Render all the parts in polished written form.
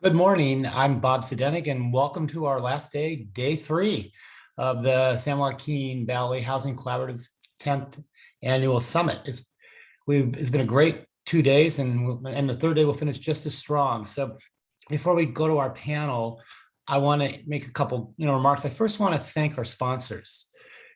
Good morning. I'm Bob Sedenik, and welcome to our last day, day 3 of the San Joaquin Valley Housing Collaborative's 10th annual summit. It's been a great 2 days, and the third day will finish just as strong. So before we go to our panel, I want to make a couple remarks. I first want to thank our sponsors,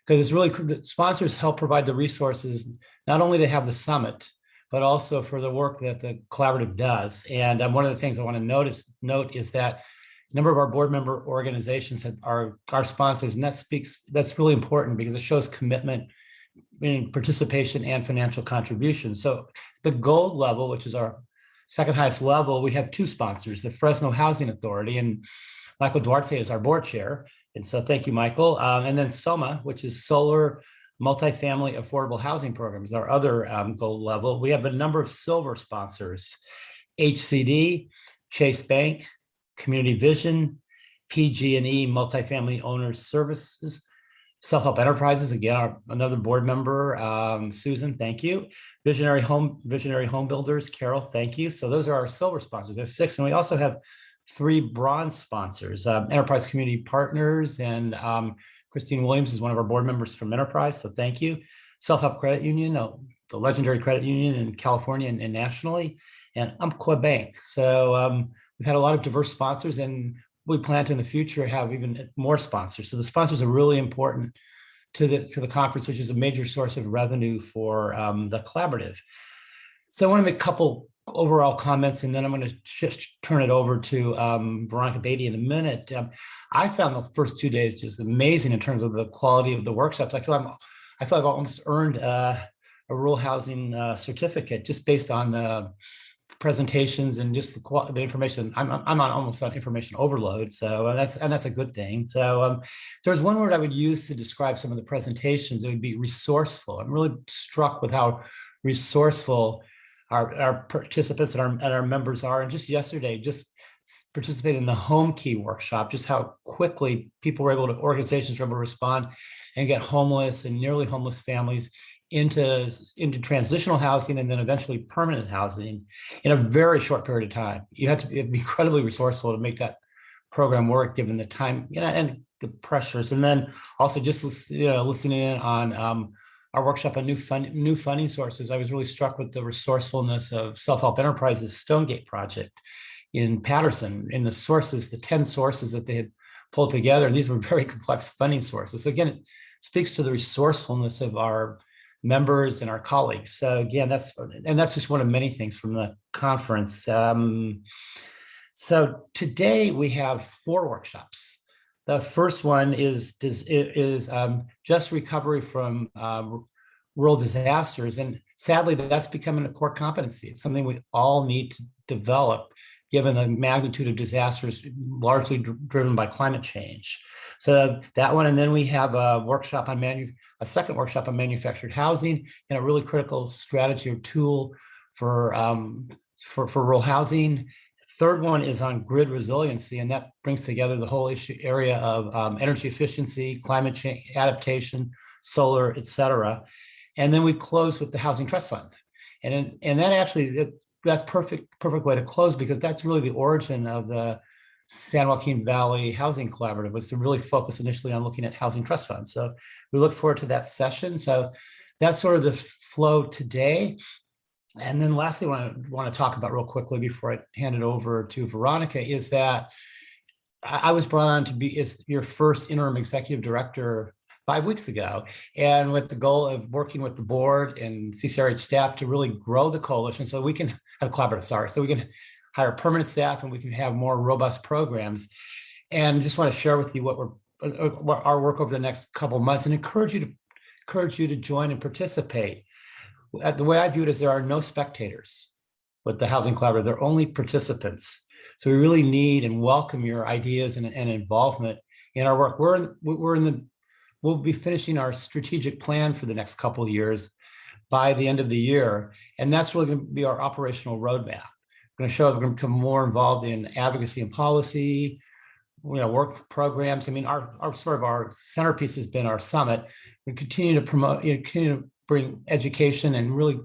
because the sponsors help provide the resources not only to have the summit, but also for the work that the collaborative does. And one of the things I want to note is that a number of our board member organizations are our sponsors, and that's really important because it shows commitment in participation and financial contribution. So the gold level, which is our second highest level, we have 2 sponsors, the Fresno Housing Authority, and Michael Duarte is our board chair. And so thank you, Michael. And then SOMA, which is Solar Multifamily Affordable Housing Programs, our other gold level. We have a number of silver sponsors: HCD, Chase Bank, Community Vision, PG&E Multifamily Owners Services, Self-Help Enterprises, again, another board member, Susan, thank you. Visionary Home Builders, Carol, thank you. So those are our silver sponsors. There's 6, and we also have 3 bronze sponsors, Enterprise Community Partners, and Christine Williams is one of our board members from Enterprise, so thank you. Self-Help Credit Union, the legendary credit union in California and nationally, and Umpqua Bank. So we've had a lot of diverse sponsors, and we plan to in the future have even more sponsors. So the sponsors are really important to the conference, which is a major source of revenue for the collaborative. So I want to make a couple overall comments, and then I'm going to just turn it over to Veronica Beatty in a minute. I found the first 2 days just amazing in terms of the quality of the workshops. I feel I've almost earned a rural housing certificate just based on presentations and just the information. I'm almost on information overload, so that's a good thing. So if there's one word I would use to describe some of the presentations, it would be resourceful. I'm really struck with how resourceful our participants and our members are. And just yesterday, just participated in the Home Key workshop, just how quickly organizations were able to respond and get homeless and nearly homeless families into transitional housing and then eventually permanent housing in a very short period of time. You had to be incredibly resourceful to make that program work, given the time, and the pressures. And then also just listening in on our workshop on new funding sources. I was really struck with the resourcefulness of Self-Help Enterprises' Stonegate project in Patterson, in the 10 sources that they had pulled together. And these were very complex funding sources. So again, it speaks to the resourcefulness of our members and our colleagues. So again, that's just one of many things from the conference. So today we have 4 workshops. The first one is just recovery from rural disasters. And sadly, that's becoming a core competency. It's something we all need to develop, given the magnitude of disasters largely driven by climate change. So that one, and then we have a second workshop on manufactured housing, and a really critical strategy or tool for rural housing. Third one is on grid resiliency, and that brings together the whole area of energy efficiency, climate change adaptation, solar, et cetera. And then we close with the Housing Trust Fund. And that actually, that's perfect way to close, because that's really the origin of the San Joaquin Valley Housing Collaborative, was to really focus initially on looking at housing trust funds. So we look forward to that session. So that's sort of the flow today. And then lastly, what I want to talk about real quickly before I hand it over to Veronica is that I was brought on to be your first interim executive director 5 weeks ago, and with the goal of working with the board and CCRH staff to really grow the coalition so we can have collaborative, so we can hire permanent staff and we can have more robust programs. And just want to share with you what our work over the next couple of months, and encourage you to join and participate. The way I view it is there are no spectators with the Housing Collaborative. They're only participants. So we really need and welcome your ideas and involvement in our work. We'll be finishing our strategic plan for the next couple of years by the end of the year. And that's really going to be our operational roadmap. We're going to become more involved in advocacy and policy, work programs. I mean, our centerpiece has been our summit. We continue to promote, continue to bring education and really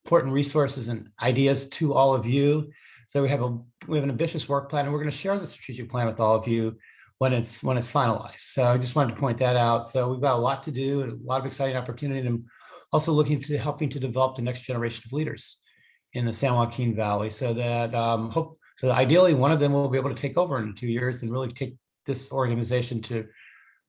important resources and ideas to all of you. So we have an ambitious work plan, and we're going to share the strategic plan with all of you when it's finalized. So I just wanted to point that out. So we've got a lot to do, and a lot of exciting opportunity, and I'm also helping to develop the next generation of leaders in the San Joaquin Valley, so that ideally one of them will be able to take over in 2 years and really take this organization to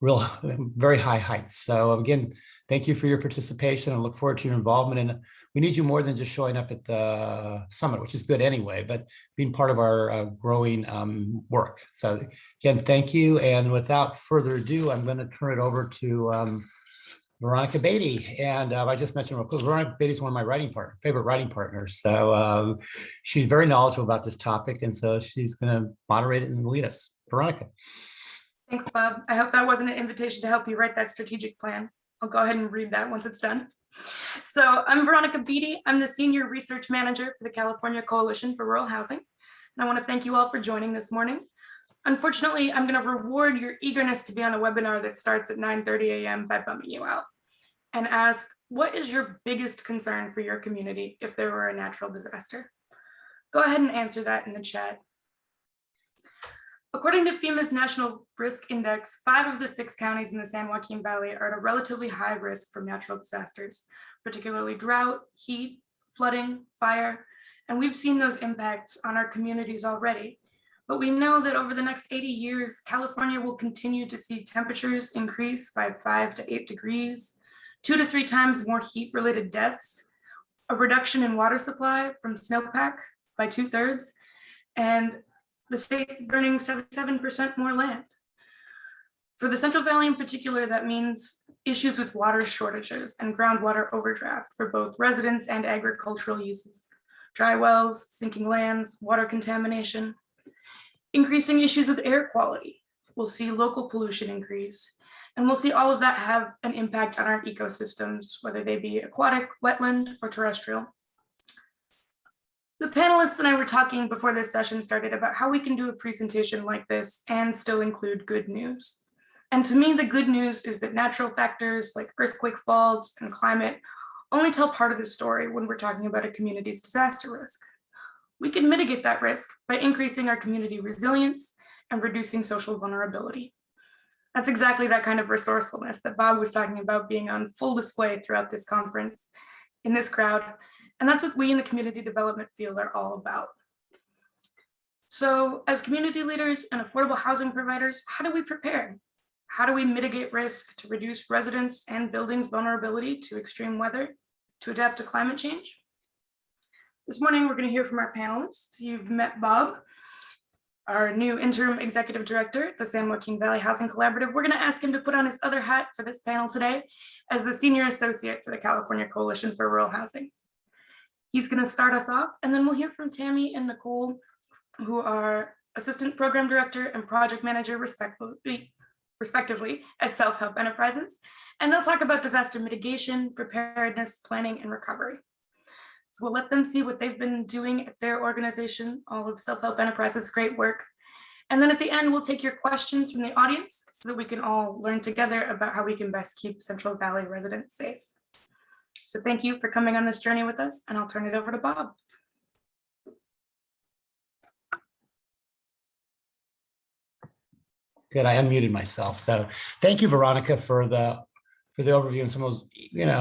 very high heights. So again, thank you for your participation. I look forward to your involvement. And we need you more than just showing up at the summit, which is good anyway, but being part of our growing work. So again, thank you. And without further ado, I'm going to turn it over to Veronica Beatty. And I just mentioned real quick, Veronica Beatty is one of my favorite writing partners. So she's very knowledgeable about this topic. And so she's going to moderate it and lead us. Veronica. Thanks, Bob. I hope that wasn't an invitation to help you write that strategic plan. I'll go ahead and read that once it's done. So I'm Veronica Beatty. I'm the Senior Research Manager for the California Coalition for Rural Housing. And I want to thank you all for joining this morning. Unfortunately, I'm going to reward your eagerness to be on a webinar that starts at 9:30 a.m. by bumming you out and ask, what is your biggest concern for your community if there were a natural disaster? Go ahead and answer that in the chat. According to FEMA's National Risk Index, 5 of the 6 counties in the San Joaquin Valley are at a relatively high risk from natural disasters, particularly drought, heat, flooding, fire, and we've seen those impacts on our communities already. But we know that over the next 80 years, California will continue to see temperatures increase by 5 to 8 degrees, 2 to 3 times more heat-related deaths, a reduction in water supply from snowpack by 2/3, and the state burning 77% more land. For the Central Valley in particular, that means issues with water shortages and groundwater overdraft for both residents and agricultural uses, dry wells, sinking lands, water contamination, increasing issues with air quality. We'll see local pollution increase, and we'll see all of that have an impact on our ecosystems, whether they be aquatic, wetland, or terrestrial. The panelists and I were talking before this session started about how we can do a presentation like this and still include good news. And to me, the good news is that natural factors like earthquake faults and climate only tell part of the story when we're talking about a community's disaster risk. We can mitigate that risk by increasing our community resilience and reducing social vulnerability. That's exactly that kind of resourcefulness that Bob was talking about being on full display throughout this conference in this crowd. And that's what we in the community development field are all about. So as community leaders and affordable housing providers, how do we prepare? How do we mitigate risk to reduce residents and buildings' vulnerability to extreme weather, to adapt to climate change? This morning, we're going to hear from our panelists. You've met Bob, our new interim executive director at the San Joaquin Valley Housing Collaborative. We're going to ask him to put on his other hat for this panel today as the senior associate for the California Coalition for Rural Housing. He's going to start us off, and then we'll hear from Tammy and Nicole, who are assistant program director and project manager respectively at Self-Help Enterprises. And they'll talk about disaster mitigation, preparedness, planning, and recovery. So we'll let them see what they've been doing at their organization, all of Self-Help Enterprises' great work. And then at the end, we'll take your questions from the audience so that we can all learn together about how we can best keep Central Valley residents safe. So thank you for coming on this journey with us, and I'll turn it over to Bob. Good, I unmuted myself. So thank you, Veronica, for the overview and some of those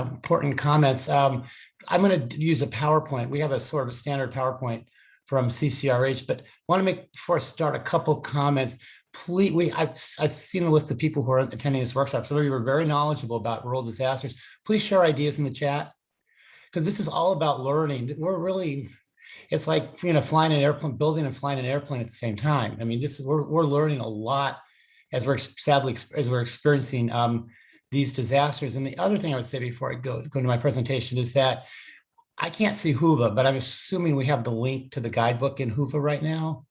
important comments. I'm going to use a PowerPoint. We have a sort of a standard PowerPoint from CCRH, but I want to make, before I start, a couple comments. Please, I've seen a list of people who are attending this workshop. Some of you are very knowledgeable about rural disasters. Please share ideas in the chat, because this is all about learning. It's like flying an airplane, building and flying an airplane at the same time. I mean, we're learning a lot as we're experiencing these disasters. And the other thing I would say before I go into my presentation is that I can't see Whova, but I'm assuming we have the link to the guidebook in Whova right now.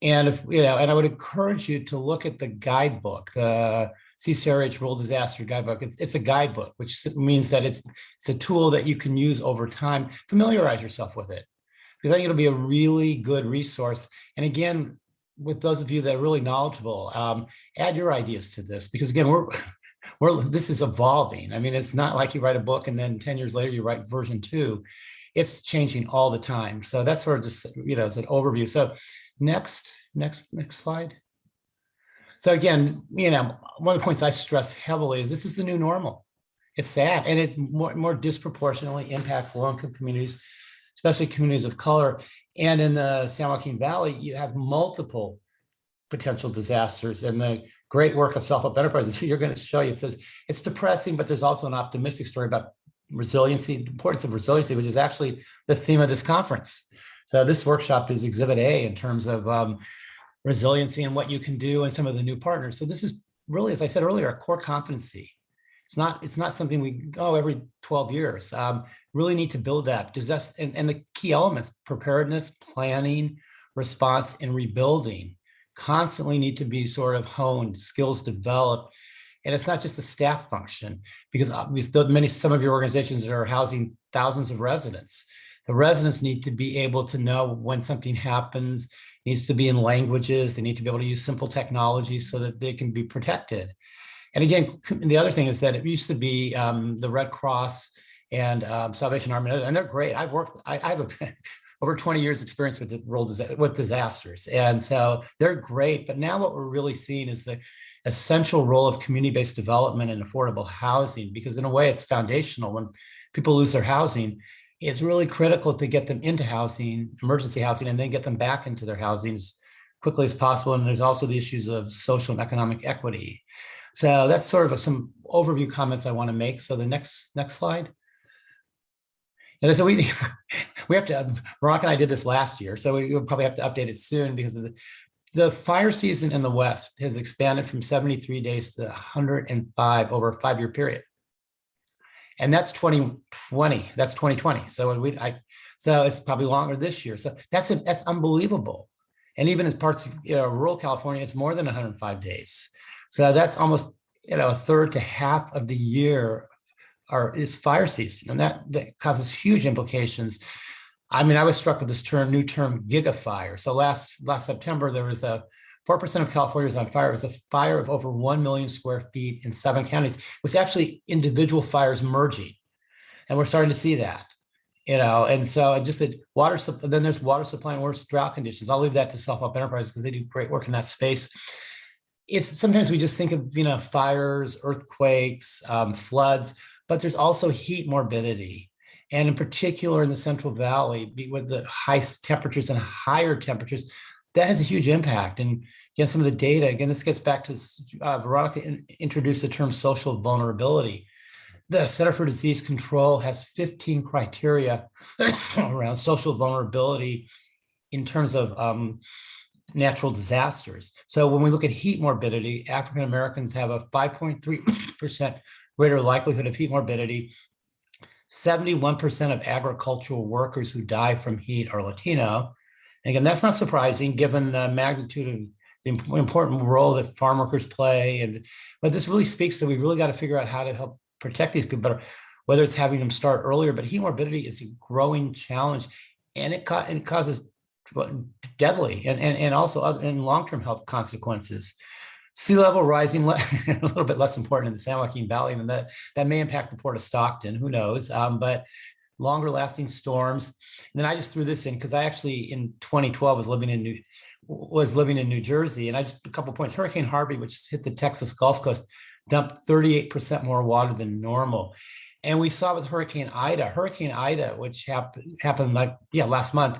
And and I would encourage you to look at the guidebook, the CCRH Rural Disaster Guidebook. It's a guidebook, which means that it's a tool that you can use over time. Familiarize yourself with it, because I think it'll be a really good resource. And again, with those of you that are really knowledgeable, add your ideas to this, because again, this is evolving. I mean, it's not like you write a book and then 10 years later you write version 2. it's changing all the time. So that's sort of just, as an overview. So next slide. So again, one of the points I stress heavily is this is the new normal. It's sad, and it more disproportionately impacts low-income communities, especially communities of color. And in the San Joaquin Valley, you have multiple potential disasters, and the great work of self-help enterprises you're going to show you, it says it's depressing, but there's also an optimistic story about resiliency, the importance of resiliency, which is actually the theme of this conference. So this workshop is Exhibit A in terms of resiliency and what you can do and some of the new partners. So this is really, as I said earlier, a core competency. It's not something we go every 12 years. Really need to build that. And the key elements, preparedness, planning, response, and rebuilding constantly need to be sort of honed, skills developed. And it's not just the staff function, because some of your organizations are housing thousands of residents. The residents need to be able to know when something happens, needs to be in languages, they need to be able to use simple technology so that they can be protected. And again, the other thing is that it used to be the Red Cross and Salvation Army, and they're great. I have over 20 years experience with disasters. And so they're great. But now what we're really seeing is the essential role of community-based development and affordable housing, because in a way it's foundational. When people lose their housing, it's really critical to get them into housing, emergency housing, and then get them back into their housing as quickly as possible. And there's also the issues of social and economic equity. So that's sort of some overview comments I want to make. So the next slide. And so we have to, Veronica and I did this last year, so we'll probably have to update it soon, because of the fire season in the West has expanded from 73 days to 105 over a 5-year period. And that's 2020, that's 2020. So so it's probably longer this year. So that's unbelievable. And even in parts of rural California, it's more than 105 days. So that's almost a third to half of the year is fire season, and that causes huge implications. I mean, I was struck with this new term, gigafire. So last September, there was 4% of California was on fire. It was a fire of over 1 million square feet in 7 counties. It was actually individual fires merging, and we're starting to see that. And so just the water, then there's water supply and worse drought conditions. I'll leave that to self-help enterprises because they do great work in that space. It's sometimes we just think of fires, earthquakes, floods, but there's also heat morbidity. And in particular in the Central Valley, with the high temperatures and higher temperatures, that has a huge impact. And again, some of the data, again, this gets back to Veronica introduced the term social vulnerability. The Center for Disease Control has 15 criteria around social vulnerability in terms of natural disasters. So when we look at heat morbidity, African Americans have a 5.3% greater likelihood of heat morbidity. 71% of agricultural workers who die from heat are Latino. And again, that's not surprising given the magnitude of the important role that farm workers play. But this really speaks to, we really got to figure out how to help protect these people better, whether it's having them start earlier. But heat morbidity is a growing challenge, and it causes deadly and also in long-term health consequences. Sea level rising, a little bit less important in the San Joaquin Valley, and that may impact the Port of Stockton, who knows, but longer lasting storms. And then I just threw this in because I actually in 2012 was living in New Jersey, and a couple points. Hurricane Harvey, which hit the Texas Gulf Coast, dumped 38% more water than normal. And we saw with Hurricane Ida, which happened last month,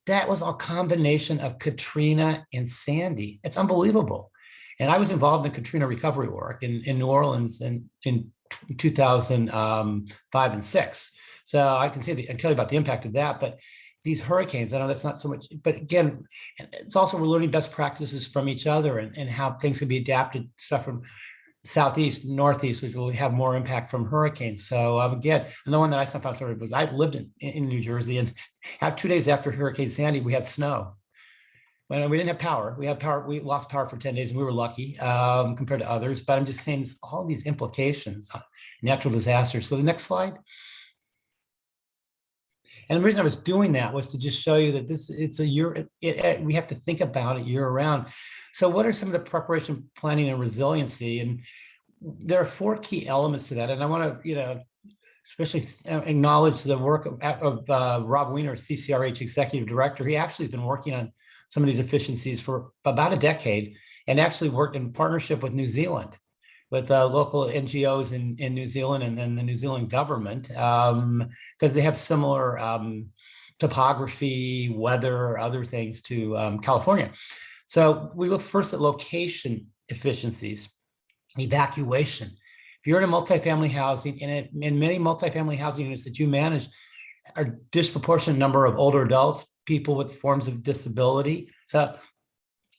that was a combination of Katrina and Sandy. It's unbelievable. And I was involved in Katrina recovery work in New Orleans in 2005 and 6. So I can tell you about the impact of that. But these hurricanes, I know that's not so much, but again, it's also we're learning best practices from each other and how things can be adapted, stuff from Southeast, Northeast, which will have more impact from hurricanes. So again, and the one that I somehow sort of was, I lived in New Jersey, and 2 days after Hurricane Sandy, we had snow. When we didn't have power, we lost power for 10 days, and we were lucky compared to others. But I'm just saying all these implications on natural disasters. So the next slide. And the reason I was doing that was to just show you that it's a year, we have to think about it year round. So what are some of the preparation, planning, and resiliency? And there are 4 key elements to that. And I want to, especially acknowledge the work of Rob Weiner, CCRH Executive Director. He actually has been working on some of these efficiencies for about a decade and actually worked in partnership with New Zealand, with local NGOs in New Zealand and then the New Zealand government, because they have similar topography, weather, other things to California. So we look first at location efficiencies, evacuation. If you're in a multifamily housing, and in many multifamily housing units that you manage are disproportionate number of older adults, people with forms of disability. So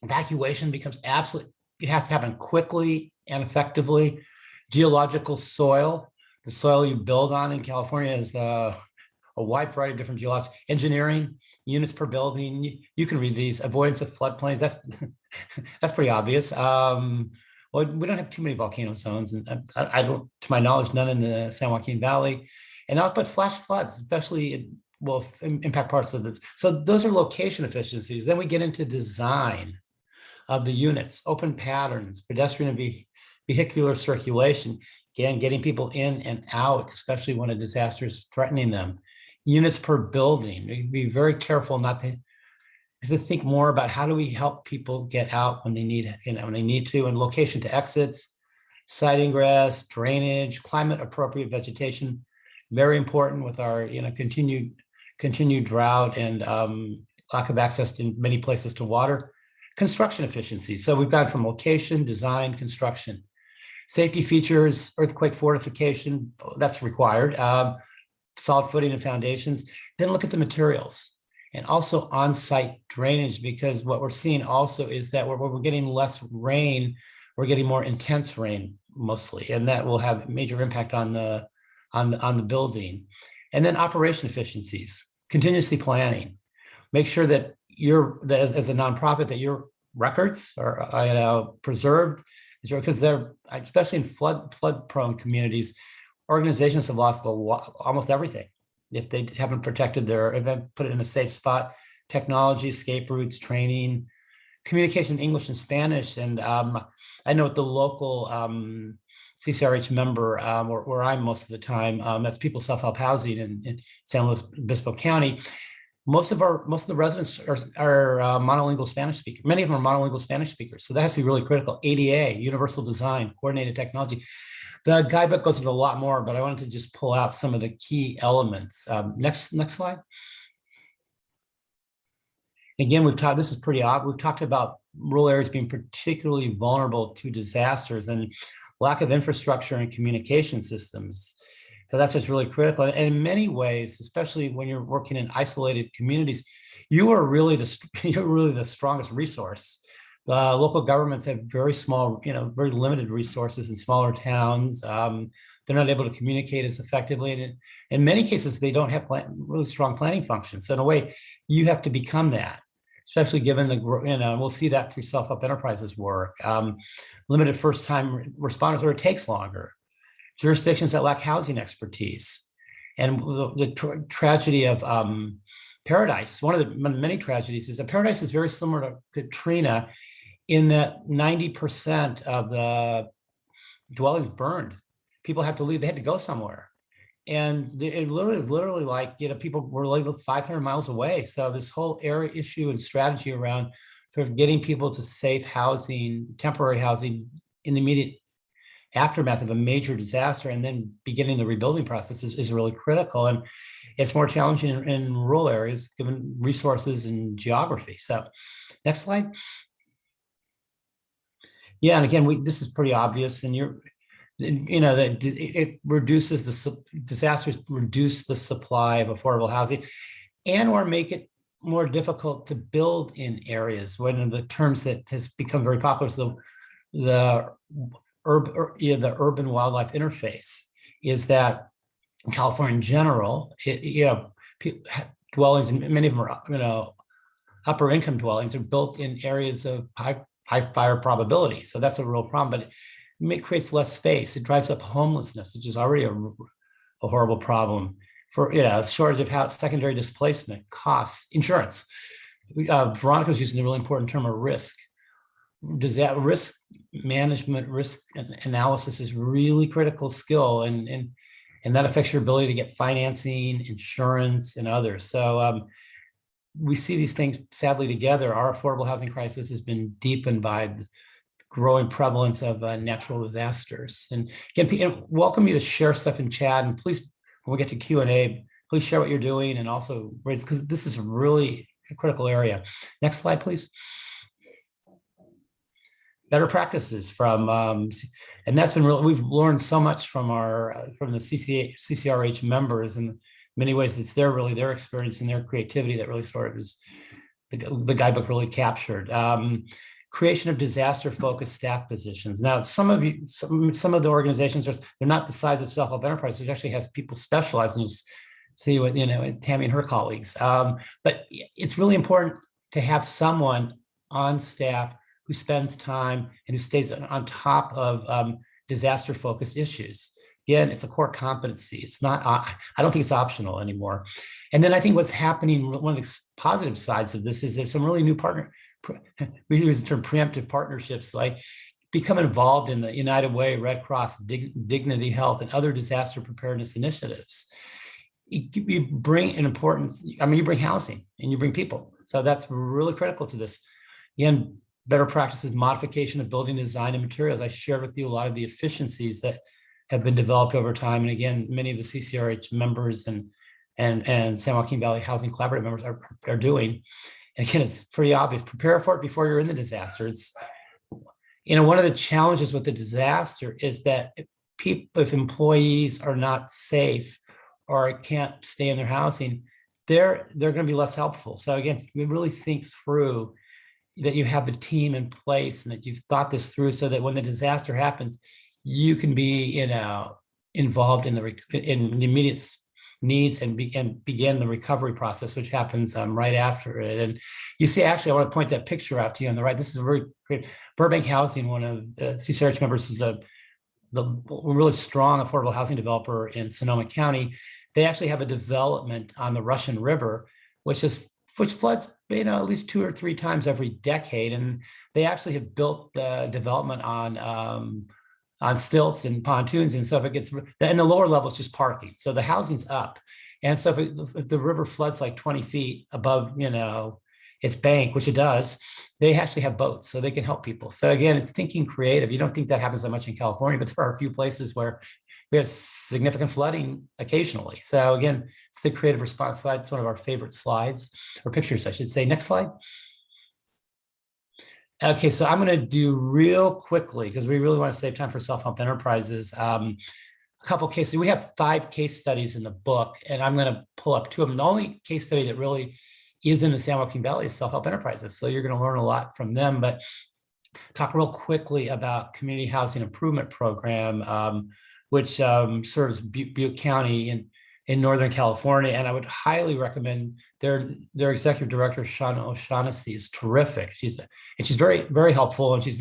evacuation becomes absolutely, it has to happen quickly and effectively. Geological soil, the soil you build on in California is a wide variety of different geological engineering, units per building. You can read these. Avoidance of floodplains. That's pretty obvious. Well, we don't have too many volcano zones, and I don't, to my knowledge, none in the San Joaquin Valley, and not but flash floods, especially will impact parts of the. So those are location efficiencies. Then we get into design of the units, open patterns, pedestrian and vehicular circulation. Again, getting people in and out, especially when a disaster is threatening them. Units per building. Be very careful not to think more about how do we help people get out when they need, when they need to, and location to exits, site ingress, drainage, climate appropriate vegetation, very important with our continued drought and lack of access in many places to water. Construction efficiency. So we've gone from location, design, construction. Safety features, earthquake fortification, that's required. Solid footing and foundations. Then look at the materials. And also on-site drainage, because what we're seeing also is that we're getting less rain, we're getting more intense rain mostly, and that will have major impact on the building. And then operation efficiencies, continuously planning. Make sure that as a nonprofit, that your records are preserved, because they're, especially in flood-prone communities, organizations have lost almost everything if they haven't protected their event, put it in a safe spot. Technology, escape routes, training, communication in English and Spanish. And I know at the local CCRH member, where I'm most of the time, that's People Self-Help Housing in San Luis Obispo County. Most of the residents are monolingual Spanish speakers. Many of them are monolingual Spanish speakers. So that has to be really critical. ADA, universal design, coordinated technology. The guidebook goes into a lot more, but I wanted to just pull out some of the key elements. Next slide. Again, this is pretty odd. We've talked about rural areas being particularly vulnerable to disasters and lack of infrastructure and communication systems. So that's what's really critical. And in many ways, especially when you're working in isolated communities, you are really the strongest resource. The local governments have very small, very limited resources in smaller towns. They're not able to communicate as effectively. And in many cases, they don't have really strong planning functions. So in a way, you have to become that, especially given we'll see that through self-help enterprises work. Limited first-time responders, or it takes longer. Jurisdictions that lack housing expertise. And the tragedy of Paradise, one of the many tragedies, is that Paradise is very similar to Katrina in that 90% of the dwellings burned. People have to leave, they had to go somewhere. And it literally like, people were like 500 miles away. So this whole area issue and strategy around sort of getting people to safe housing, temporary housing in the immediate aftermath of a major disaster, and then beginning the rebuilding process is really critical. And it's more challenging in rural areas given resources and geography. So next slide. Yeah, and again, this is pretty obvious, and that it reduces disasters reduce the supply of affordable housing, and/or make it more difficult to build in areas. One of the terms that has become very popular is the urban wildlife interface. Is that in California in general, dwellings, and many of them are upper income dwellings, are built in areas of high fire probability. So that's a real problem, but it creates less space. It drives up homelessness, which is already a horrible problem. For shortage of secondary displacement, costs, insurance. Veronica was using a really important term of risk. Risk management, risk analysis is really critical skill, and and that affects your ability to get financing, insurance, and others. So we see these things sadly together. Our affordable housing crisis has been deepened by the growing prevalence of natural disasters. And again, welcome you to share stuff in chat, and please, when we get to Q&A, please share what you're doing, and also raise, because this is really a critical area. Next slide, please. Better practices from, and that's been really, we've learned so much from from the CCRH members, and in many ways it's their experience and their creativity that really sort of is the guidebook really captured. Creation of disaster-focused staff positions. Now, some of the organizations they're not the size of self-help enterprises. It actually has people specialized in this. See what Tammy and her colleagues. But it's really important to have someone on staff who spends time and who stays on top of disaster-focused issues. Again, it's a core competency. It's not, I don't think it's optional anymore. And then I think what's happening, one of the positive sides of this is there's some really new we use the term preemptive partnerships, like become involved in the United Way, Red Cross, Dignity Health, and other disaster preparedness initiatives. You bring an importance, you bring housing and you bring people. So that's really critical to this. Again, better practices, modification of building design and materials. I shared with you a lot of the efficiencies that have been developed over time. And again, many of the CCRH members and San Joaquin Valley Housing Collaborative members are doing. And again, it's pretty obvious, prepare for it before you're in the disaster. It's, one of the challenges with the disaster is that if employees are not safe or can't stay in their housing, they're going to be less helpful. So again, we really think through that you have the team in place and that you've thought this through so that when the disaster happens, you can be, involved in the immediate needs and begin the recovery process, which happens right after it. And you see, actually, I want to point that picture out to you on the right. This is a very great Burbank Housing, one of the CCRH members, who's a really strong affordable housing developer in Sonoma County. They actually have a development on the Russian River, which floods, at least 2 or 3 times every decade. And they actually have built the development on stilts and pontoons. And so if it gets, and the lower level is just parking. So the housing's up. And so if the river floods like 20 feet above, its bank, which it does, they actually have boats so they can help people. So again, it's thinking creative. You don't think that happens that much in California, but there are a few places where we have significant flooding occasionally. So again, it's the creative response slide. It's one of our favorite slides, or pictures, I should say. Next slide. Okay, so I'm going to do real quickly, because we really want to save time for self-help enterprises. A couple cases. We have 5 case studies in the book, and I'm going to pull up 2 of them. The only case study that really is in the San Joaquin Valley is self-help enterprises. So you're going to learn a lot from them, but talk real quickly about Community Housing Improvement Program, which serves Butte County in Northern California. And I would highly recommend their executive director, Shauna O'Shaughnessy, is terrific. She's very, very helpful, and she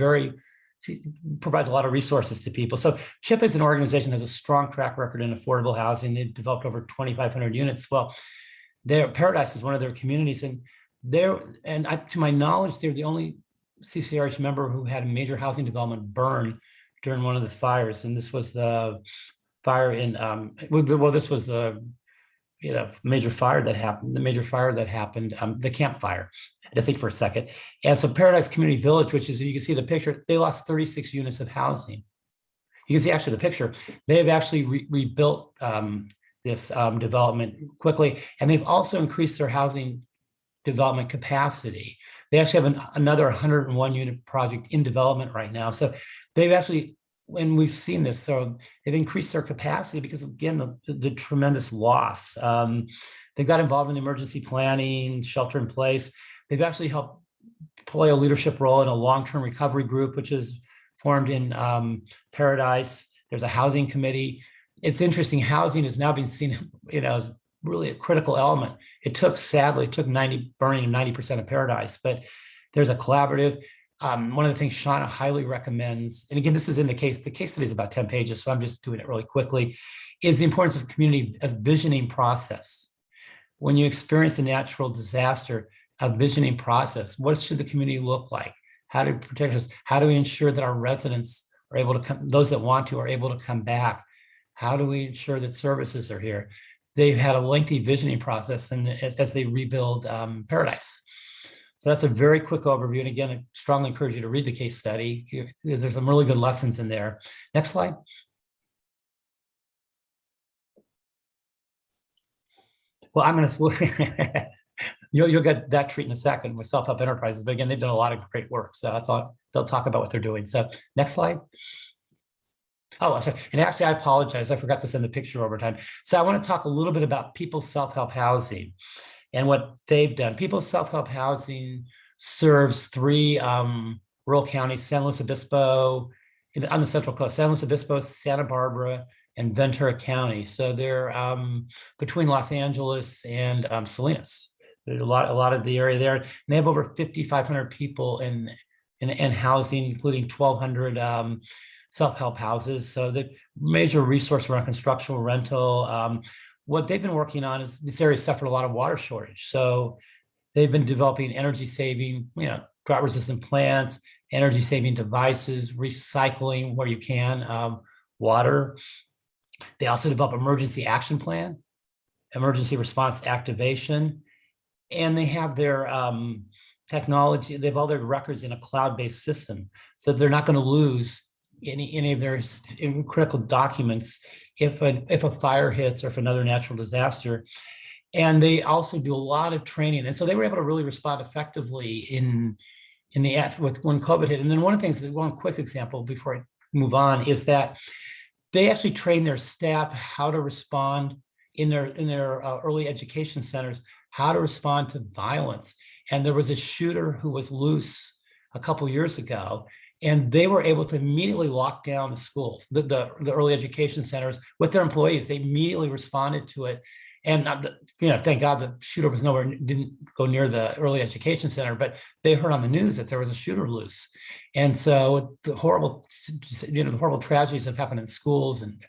provides a lot of resources to people. So CHIP as an organization has a strong track record in affordable housing. They've developed over 2,500 units. Well, Paradise is one of their communities, and to my knowledge, they're the only CCRH member who had a major housing development burn during one of the fires. And this was the fire in, this was the major fire that happened, the Camp Fire. I had to think for a second. And so Paradise Community Village, which is, you can see the picture, they lost 36 units of housing. You can see actually the picture. They've actually rebuilt this development quickly, and they've also increased their housing development capacity. They actually have another 101 unit project in development right now. So they've actually, and we've seen this, so they've increased their capacity because, again, the tremendous loss. They got involved in the emergency planning, shelter in place. They've actually helped play a leadership role in a long-term recovery group, which is formed in Paradise. There's a housing committee. It's interesting, housing is now being seen, as really a critical element. It took 90% of Paradise, but there's a collaborative. One of the things Shauna highly recommends, and again, this is in the case study is about 10 pages, so I'm just doing it really quickly, is the importance of community visioning process. When you experience a natural disaster, a visioning process, what should the community look like? How to protect us? How do we ensure that our residents are able to come, those that want to are able to come back? How do we ensure that services are here? They've had a lengthy visioning process and as they rebuild Paradise. So that's a very quick overview. And again, I strongly encourage you to read the case study. There's some really good lessons in there. Next slide. Well, I'm going to, you'll get that treat in a second with self-help enterprises. But again, they've done a lot of great work. So that's all, they'll talk about what they're doing. So next slide. Oh, I'm sorry. And actually, I apologize. I forgot to send the picture over time. So I want to talk a little bit about People's Self-Help Housing and what they've done. People's Self-Help Housing serves 3 rural counties, San Luis Obispo, on the Central Coast, San Luis Obispo, Santa Barbara, and Ventura County. So they're between Los Angeles and Salinas. There's a lot of the area there. And they have over 5,500 people in housing, including 1,200 self-help houses. So the major resource around construction, rental. What they've been working on is this area suffered a lot of water shortage. So they've been developing energy saving, drought resistant plants, energy saving devices, recycling where you can, water. They also develop emergency action plan, emergency response activation, and they have their technology. They have all their records in a cloud-based system, so they're not going to lose any of their critical documents if a fire hits or if another natural disaster. And they also do a lot of training, and so they were able to really respond effectively when COVID hit. And then one of the things, one quick example before I move on, is that they actually train their staff how to respond in their early education centers, how to respond to violence. And there was a shooter who was loose a couple years ago, and they were able to immediately lock down the schools, the early education centers with their employees. They immediately responded to it. And thank God the shooter was didn't go near the early education center, but they heard on the news that there was a shooter loose. And so the horrible tragedies have happened in schools, and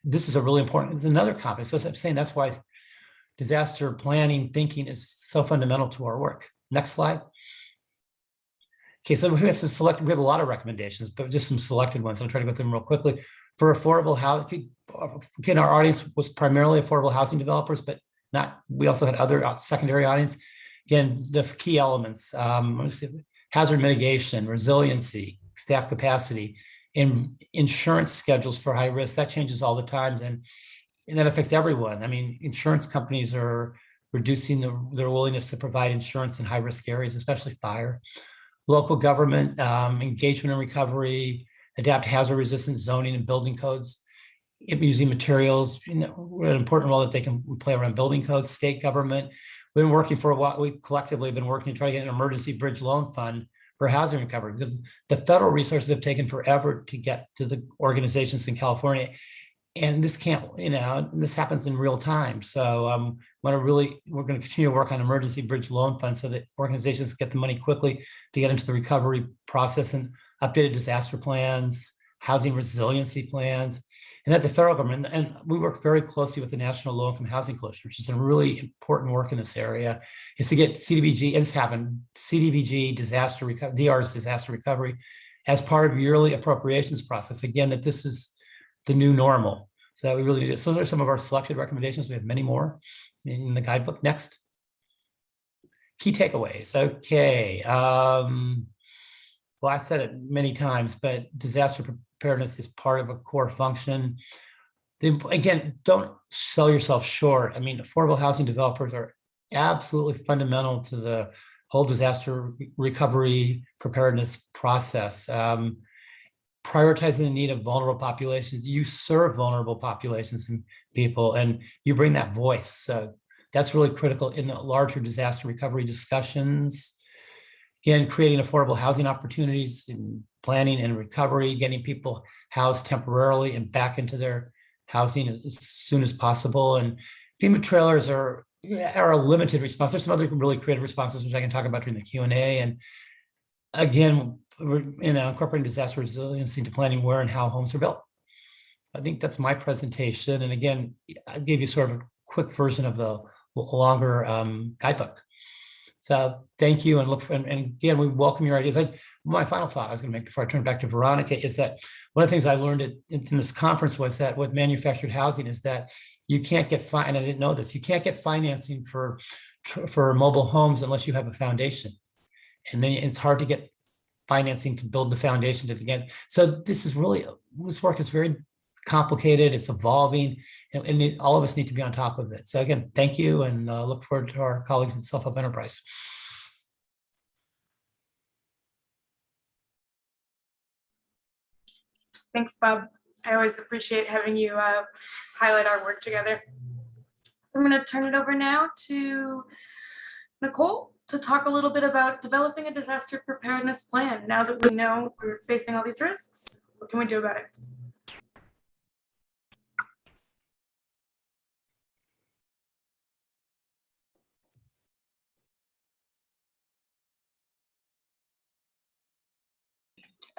this is a really important, it's another company. So I'm saying that's why disaster planning thinking is so fundamental to our work. Next slide. Okay, so we have we have a lot of recommendations, but just some selected ones. I'll try to go through them real quickly. For affordable housing, again, our audience was primarily affordable housing developers, but we also had other secondary audience. Again, the key elements, hazard mitigation, resiliency, staff capacity, and insurance schedules for high risk. That changes all the time, and that affects everyone. I mean, insurance companies are reducing their willingness to provide insurance in high risk areas, especially fire. Local government engagement and recovery, adapt hazard resistant zoning and building codes, using materials, an important role that they can play around building codes. State government, we've been working for a while. We collectively have been working to try to get an emergency bridge loan fund for housing recovery, because the federal resources have taken forever to get to the organizations in California. And this this happens in real time. So we're going to continue to work on emergency bridge loan funds so that organizations get the money quickly to get into the recovery process, and updated disaster plans, housing resiliency plans. And that's the federal government. And we work very closely with the National Low Income Housing Coalition, which is some really important work in this area, is to get CDBG, and it's happened, CDBG, DR's disaster recovery as part of yearly appropriations process. Again, that this is the new normal. So we really need it. So those are some of our selected recommendations. We have many more in the guidebook. Next. Key takeaways. Okay. Well, I've said it many times, but disaster preparedness is part of a core function. Again, don't sell yourself short. I mean, affordable housing developers are absolutely fundamental to the whole disaster recovery preparedness process. Prioritizing the need of vulnerable populations. You serve vulnerable populations and people, and you bring that voice. So that's really critical in the larger disaster recovery discussions. Again, creating affordable housing opportunities in planning and recovery, getting people housed temporarily and back into their housing as soon as possible. And FEMA trailers are a limited response. There's some other really creative responses, which I can talk about during the Q&A. And again, we're incorporating disaster resiliency into planning where and how homes are built. I think that's my presentation. And again, I gave you sort of a quick version of the longer guidebook. So thank you, and again, we welcome your ideas. my final thought I was going to make before I turn it back to Veronica is that one of the things I learned in this conference was that with manufactured housing is that you can't get, and I didn't know this, you can't get financing for mobile homes unless you have a foundation. And then it's hard to get financing to build the foundation to begin. So this work is very complicated, it's evolving, and all of us need to be on top of it. So again, thank you, and look forward to our colleagues at Self-Help Enterprise. Thanks, Bob. I always appreciate having you highlight our work together. So I'm going to turn it over now to Nicole to talk a little bit about developing a disaster preparedness plan. Now that we know we're facing all these risks, what can we do about it?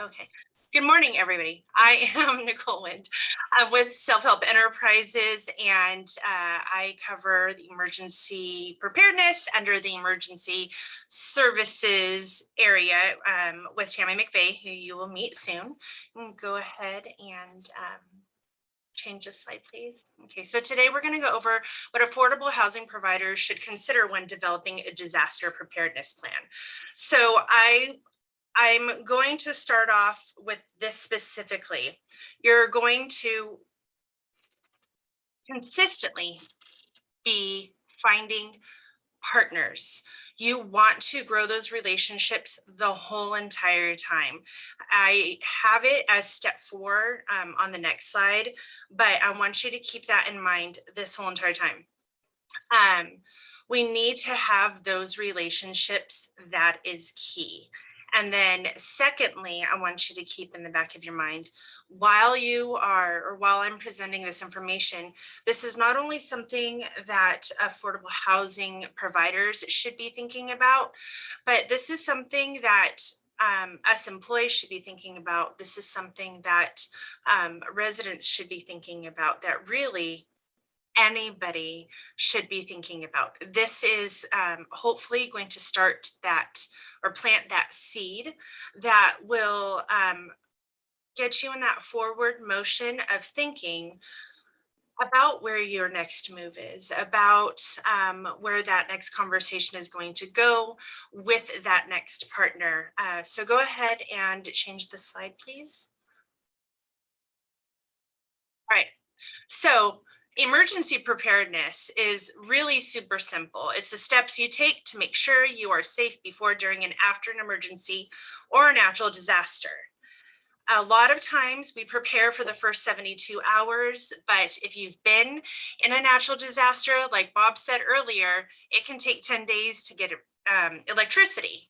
Okay. Good morning, everybody. I am Nicole Wind with Self-Help Enterprises, and I cover the emergency preparedness under the emergency services area with Tammy McVeigh, who you will meet soon. Go ahead and change the slide, please. Okay, so today we're going to go over what affordable housing providers should consider when developing a disaster preparedness plan. So I'm going to start off with this specifically. You're going to consistently be finding partners. You want to grow those relationships the whole entire time. I have it as step 4 on the next slide, but I want you to keep that in mind this whole entire time. We need to have those relationships. That is key. And then secondly, I want you to keep in the back of your mind, while I'm presenting this information, this is not only something that affordable housing providers should be thinking about, but this is something that us employees should be thinking about. This is something that residents should be thinking about, that really anybody should be thinking about. This is hopefully going to start that or plant that seed that will get you in that forward motion of thinking about where your next move is, about where that next conversation is going to go with that next partner. So go ahead and change the slide, please. All right, so emergency preparedness is really super simple. It's the steps you take to make sure you are safe before, during, and after an emergency or a natural disaster. A lot of times we prepare for the first 72 hours, but if you've been in a natural disaster, like Bob said earlier, it can take 10 days to get electricity.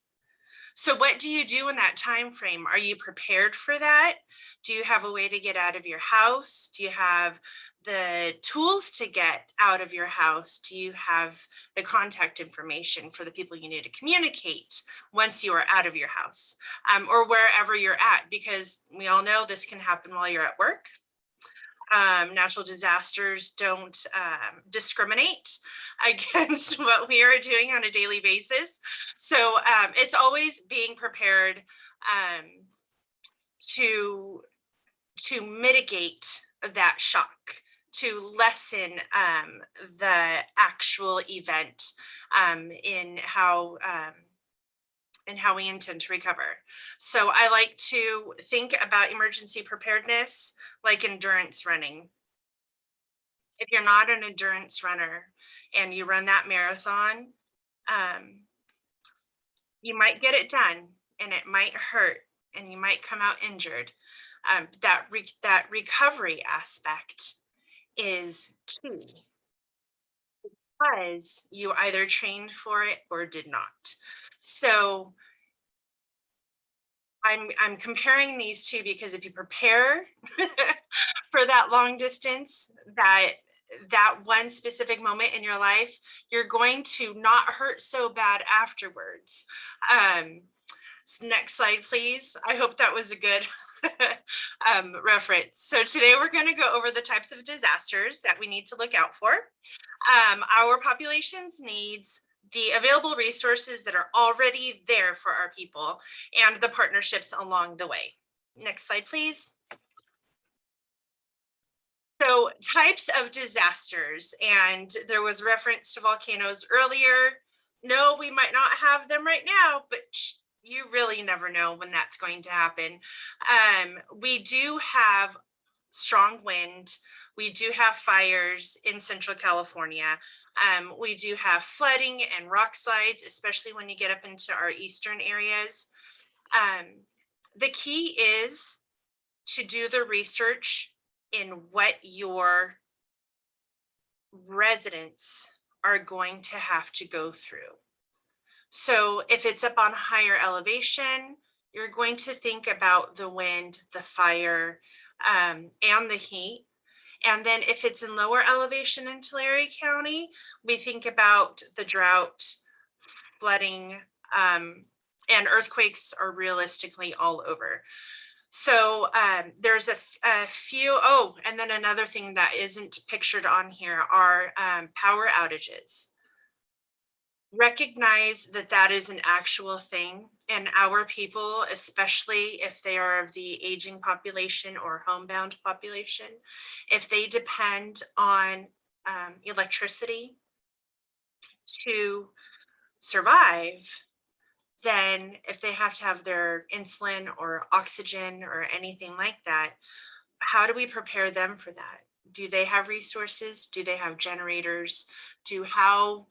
So what do you do in that time frame? Are you prepared for that? Do you have a way to get out of your house? Do you have the tools to get out of your house? Do you have the contact information for the people you need to communicate once you are out of your house, or wherever you're at? Because we all know this can happen while you're at work. Natural disasters don't discriminate against what we are doing on a daily basis. So it's always being prepared to mitigate that shock, to lessen the actual event in how we intend to recover. So I like to think about emergency preparedness like endurance running. If you're not an endurance runner and you run that marathon, you might get it done and it might hurt and you might come out injured. That recovery aspect is key, because you either trained for it or did not. So I'm comparing these two because if you prepare for that long distance, that one specific moment in your life, you're going to not hurt so bad afterwards. So next slide, please. I hope that was a good reference. So today we're going to go over the types of disasters that we need to look out for. Our populations needs the available resources that are already there for our people and the partnerships along the way. Next slide, please. So types of disasters, and there was reference to volcanoes earlier. No, we might not have them right now, but you really never know when that's going to happen. We do have strong wind. We do have fires in Central California. We do have flooding and rock slides, especially when you get up into our eastern areas. The key is to do the research in what your residents are going to have to go through. So if it's up on higher elevation, you're going to think about the wind, the fire, and the heat. And then if it's in lower elevation in Tulare County, we think about the drought, flooding, and earthquakes are realistically all over. So there's a few, oh, and then another thing that isn't pictured on here are power outages. Recognize that that is an actual thing, and our people, especially if they are of the aging population or homebound population, if they depend on electricity to survive, then if they have to have their insulin or oxygen or anything like that, how do we prepare them for that? Do they have resources? Do they have generators? How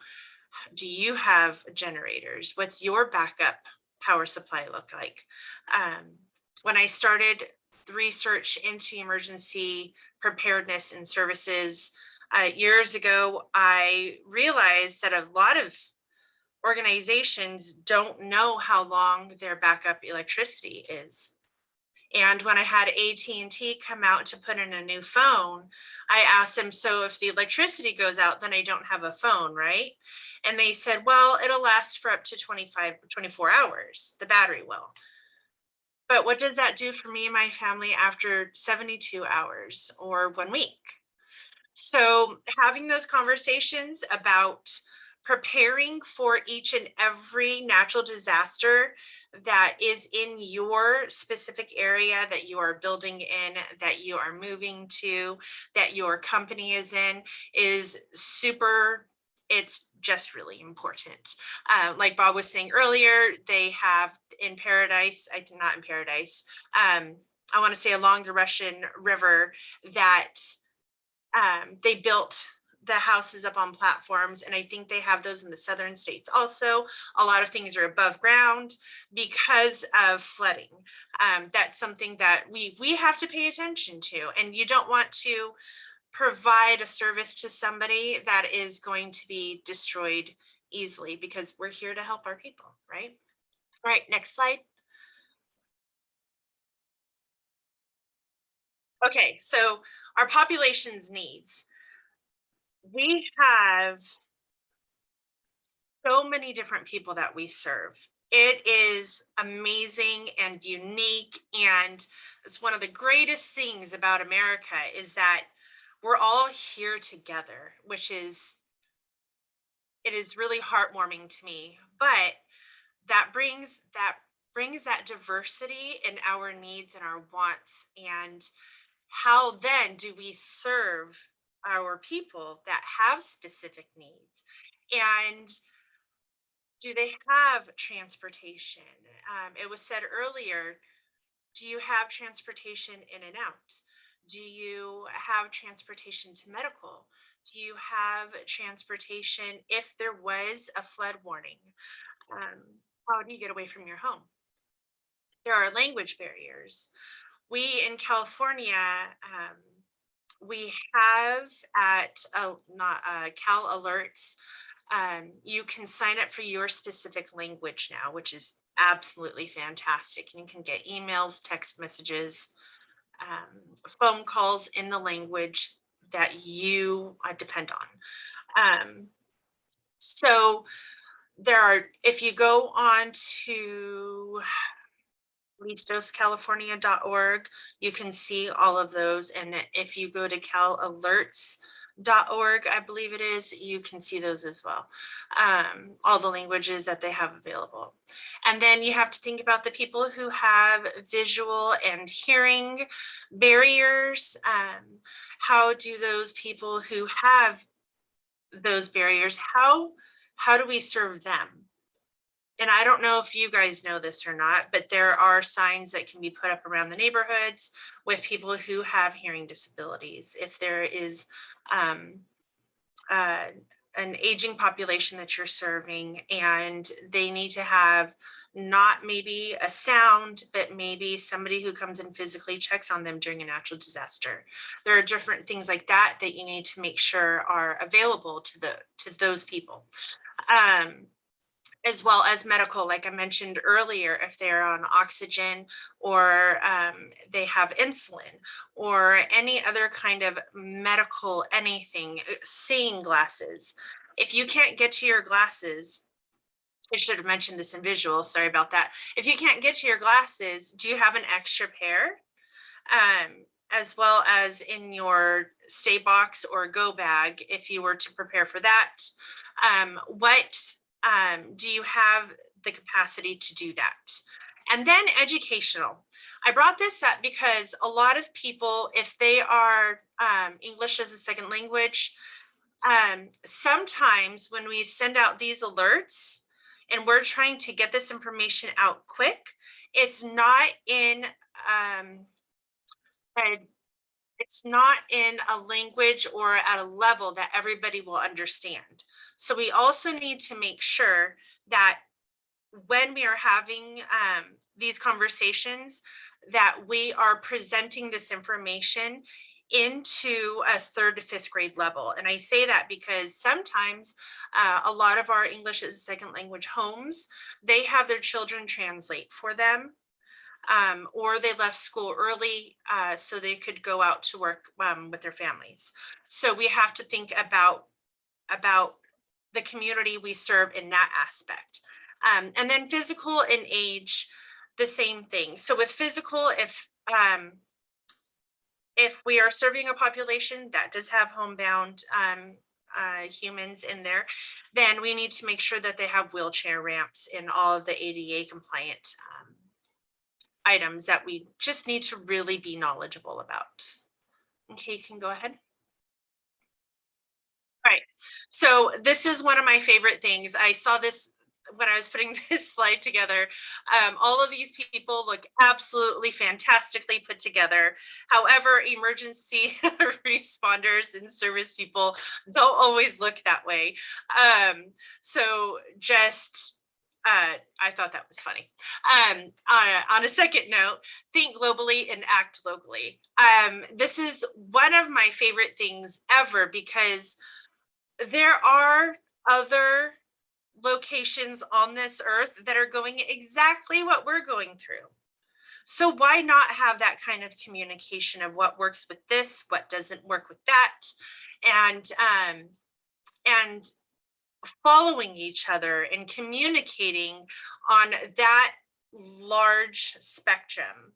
do you have generators? What's your backup power supply look like? When I started the research into emergency preparedness and services years ago, I realized that a lot of organizations don't know how long their backup electricity is. And when I had AT&T come out to put in a new phone, I asked them, so if the electricity goes out, then I don't have a phone, right? And they said, well, it'll last for up to 24 hours, the battery will. But what does that do for me and my family after 72 hours or 1 week? So having those conversations about preparing for each and every natural disaster that is in your specific area that you are building in, that you are moving to, that your company is in, is super, it's just really important. Like Bob was saying earlier, they have in Paradise, not in Paradise, I want to say along the Russian River, that they built the houses up on platforms, and I think they have those in the southern states also. A lot of things are above ground because of flooding. That's something that we have to pay attention to, and you don't want to provide a service to somebody that is going to be destroyed easily, because we're here to help our people, right? All right, next slide. Okay, so our population's needs. We have so many different people that we serve. It is amazing and unique, and it's one of the greatest things about America is that we're all here together, which is, it is really heartwarming to me. But that brings that diversity in our needs and our wants, and how then do we serve our people that have specific needs? And do they have transportation? It was said earlier, do you have transportation in and out? Do you have transportation to medical? Do you have transportation if there was a flood warning? How do you get away from your home? There are language barriers. We in California, we have at Cal Alerts, you can sign up for your specific language now, which is absolutely fantastic. You can get emails, text messages, phone calls in the language that you depend on. So there are, if you go on to listoscalifornia.org, you can see all of those. And if you go to calalerts.org, I believe it is, you can see those as well. All the languages that they have available. And then you have to think about the people who have visual and hearing barriers. How do those people who have those barriers, how do we serve them? And I don't know if you guys know this or not, but there are signs that can be put up around the neighborhoods with people who have hearing disabilities. If there is an aging population that you're serving and they need to have not maybe a sound, but maybe somebody who comes and physically checks on them during a natural disaster. There are different things like that that you need to make sure are available to those people. As well as medical, like I mentioned earlier, if they're on oxygen or they have insulin or any other kind of medical anything, seeing glasses. If you can't get to your glasses, I should have mentioned this in visual, sorry about that. If you can't get to your glasses, do you have an extra pair? As well as in your stay box or go bag, if you were to prepare for that, do you have the capacity to do that? And then educational. I brought this up because a lot of people, if they are English as a second language, sometimes when we send out these alerts and we're trying to get this information out quick, it's not in a language or at a level that everybody will understand. So we also need to make sure that when we are having these conversations, that we are presenting this information into a 3rd to 5th grade level. And I say that because sometimes a lot of our English as a second language homes, they have their children translate for them. Or they left school early so they could go out to work with their families. So we have to think about the community we serve in that aspect. And then physical and age, the same thing. So with physical, if we are serving a population that does have homebound humans in there, then we need to make sure that they have wheelchair ramps and all of the ADA compliant items that we just need to really be knowledgeable about. Okay, you can go ahead. All right, so this is one of my favorite things. I saw this when I was putting this slide together. All of these people look absolutely fantastically put together. However, emergency responders and service people don't always look that way. So just I thought that was funny. On a second note, think globally and act locally. This is one of my favorite things ever because there are other locations on this earth that are going exactly what we're going through. So why not have that kind of communication of what works with this, what doesn't work with that, and following each other and communicating on that large spectrum.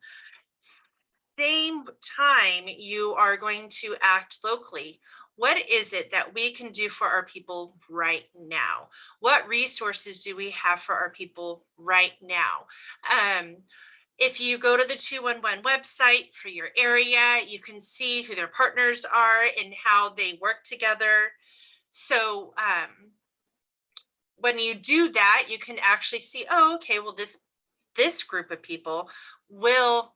Same time you are going to act locally. What is it that we can do for our people right now? What resources do we have for our people right now? If you go to the 211 website for your area, you can see who their partners are and how they work together. So when you do that, you can actually see, oh, okay, well, this group of people will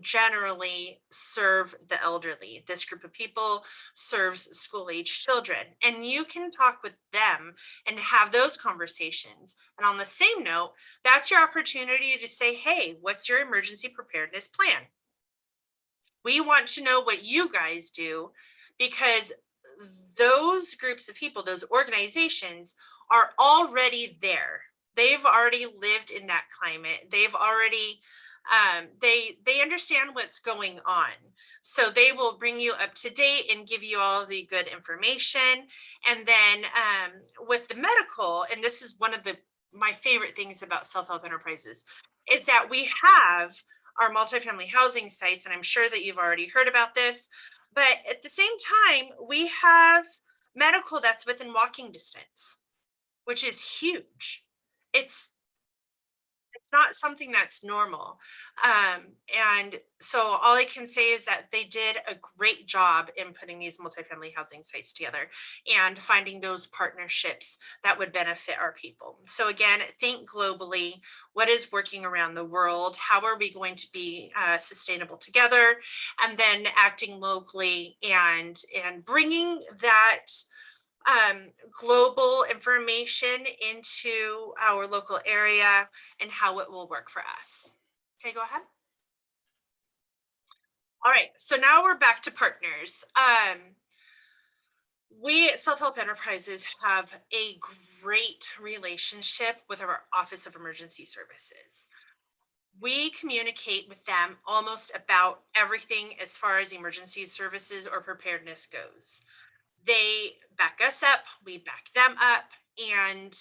generally serve the elderly. This group of people serves school-age children, and you can talk with them and have those conversations. And on the same note, that's your opportunity to say, hey, what's your emergency preparedness plan? We want to know what you guys do, because those groups of people, those organizations are already there. They've already lived in that climate. They've already they understand what's going on. So they will bring you up to date and give you all the good information. And then with the medical, and this is one of my favorite things about self-help enterprises, is that we have our multifamily housing sites, and I'm sure that you've already heard about this. But at the same time, we have medical that's within walking distance, which is huge. It's not something that's normal. And so all I can say is that they did a great job in putting these multifamily housing sites together and finding those partnerships that would benefit our people. So again, think globally, what is working around the world? How are we going to be sustainable together? And then acting locally and bringing that global information into our local area and how it will work for us. Okay, go ahead. All right, so now we're back to partners. We at Self-Help Enterprises have a great relationship with our Office of Emergency Services. We communicate with them almost about everything as far as emergency services or preparedness goes. They back us up, we back them up, and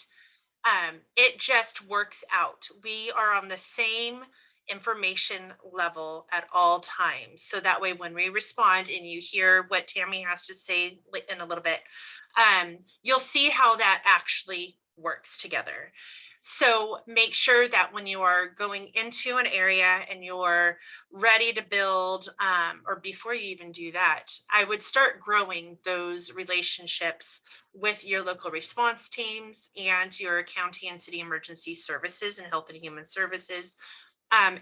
it just works out. We are on the same information level at all times. So that way, when we respond and you hear what Tammy has to say in a little bit, you'll see how that actually works together. So make sure that when you are going into an area and you're ready to build, or before you even do that, I would start growing those relationships with your local response teams and your county and city emergency services and health and human services,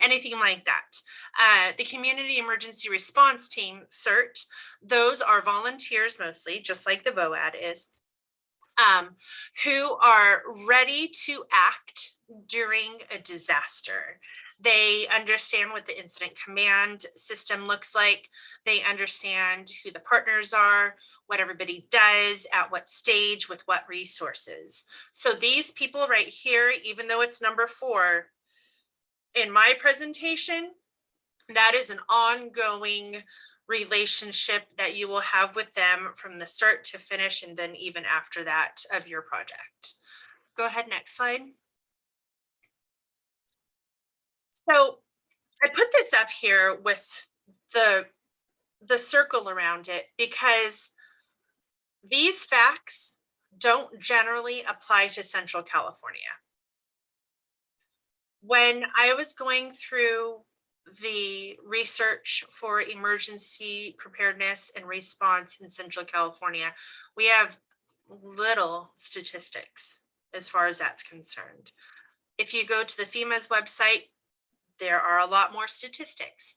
anything like that. The community emergency response team, CERT, those are volunteers mostly, just like the VOAD is. Who are ready to act during a disaster. They understand what the incident command system looks like. They understand who the partners are, what everybody does, at what stage, with what resources. So these people right here, even though it's number 4 in my presentation, that is an ongoing relationship that you will have with them from the start to finish, and then even after that of your project. Go ahead, next slide. So I put this up here with the circle around it because these facts don't generally apply to Central California. When I was going through the research for emergency preparedness and response in Central California, we have little statistics as far as that's concerned. If you go to the FEMA's website, there are a lot more statistics.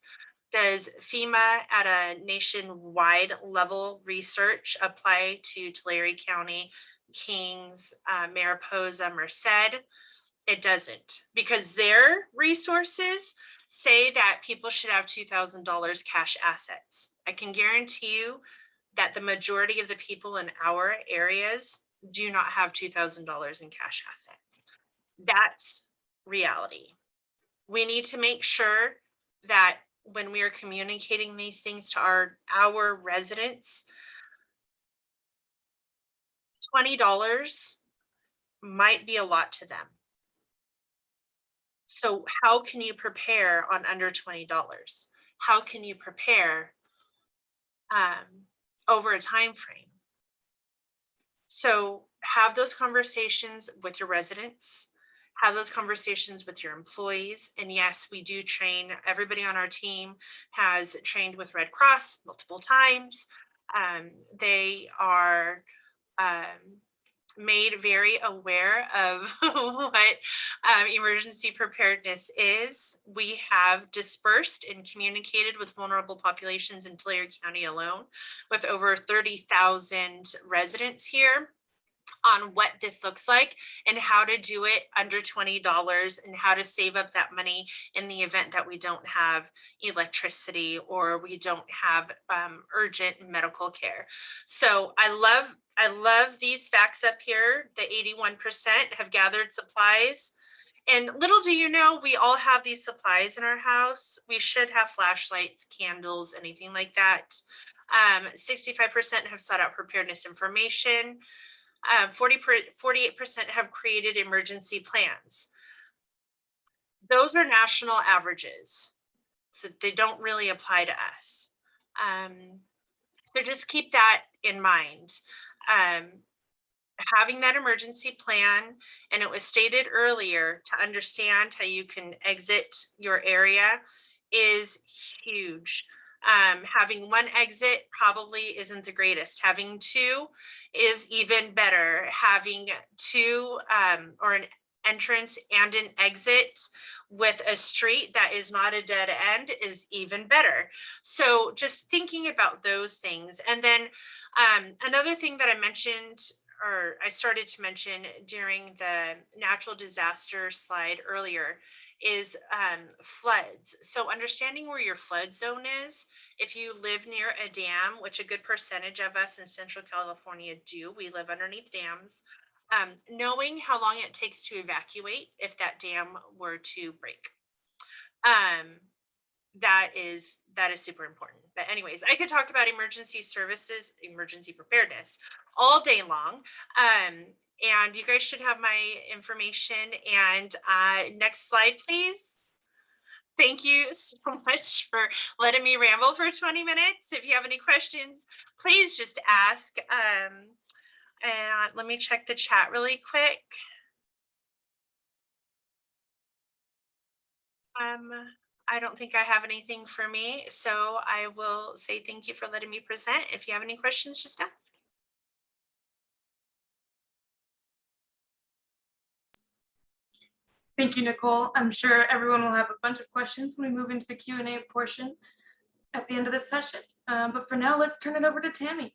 Does FEMA at a nationwide level research apply to Tulare County, Kings, Mariposa, Merced? It doesn't, because their resources say that people should have $2,000 cash assets. I can guarantee you that the majority of the people in our areas do not have $2,000 in cash assets. That's reality. We need to make sure that when we are communicating these things to our residents, $20 might be a lot to them. So how can you prepare on under $20? How can you prepare over a time frame? So have those conversations with your residents, have those conversations with your employees. And yes, we do train. Everybody on our team has trained with Red Cross multiple times. They are made very aware of what emergency preparedness is. We have dispersed and communicated with vulnerable populations in Tulare County alone, with over 30,000 residents here, on what this looks like and how to do it under $20 and how to save up that money in the event that we don't have electricity or we don't have urgent medical care. So I love these facts up here. The 81% have gathered supplies. And little do you know, we all have these supplies in our house. We should have flashlights, candles, anything like that. 65% have sought out preparedness information. 48% have created emergency plans. Those are national averages, so they don't really apply to us. So just keep that in mind. Having that emergency plan, and it was stated earlier, to understand how you can exit your area is huge. Having one exit probably isn't the greatest. Having two is even better. Having two or an entrance and an exit with a street that is not a dead end is even better. So just thinking about those things. And then another thing that I mentioned, or I started to mention during the natural disaster slide earlier, is floods. So understanding where your flood zone is, if you live near a dam, which a good percentage of us in Central California do, we live underneath dams, knowing how long it takes to evacuate if that dam were to break. That is super important. But anyways, I could talk about emergency services, emergency preparedness all day long. And you guys should have my information. And next slide, please. Thank you so much for letting me ramble for 20 minutes. If you have any questions, please just ask. And let me check the chat really quick. I don't think I have anything for me, so I will say thank you for letting me present. If you have any questions, just ask. Thank you, Nicole. I'm sure everyone will have a bunch of questions when we move into the Q&A portion at the end of this session. But for now, let's turn it over to Tammy.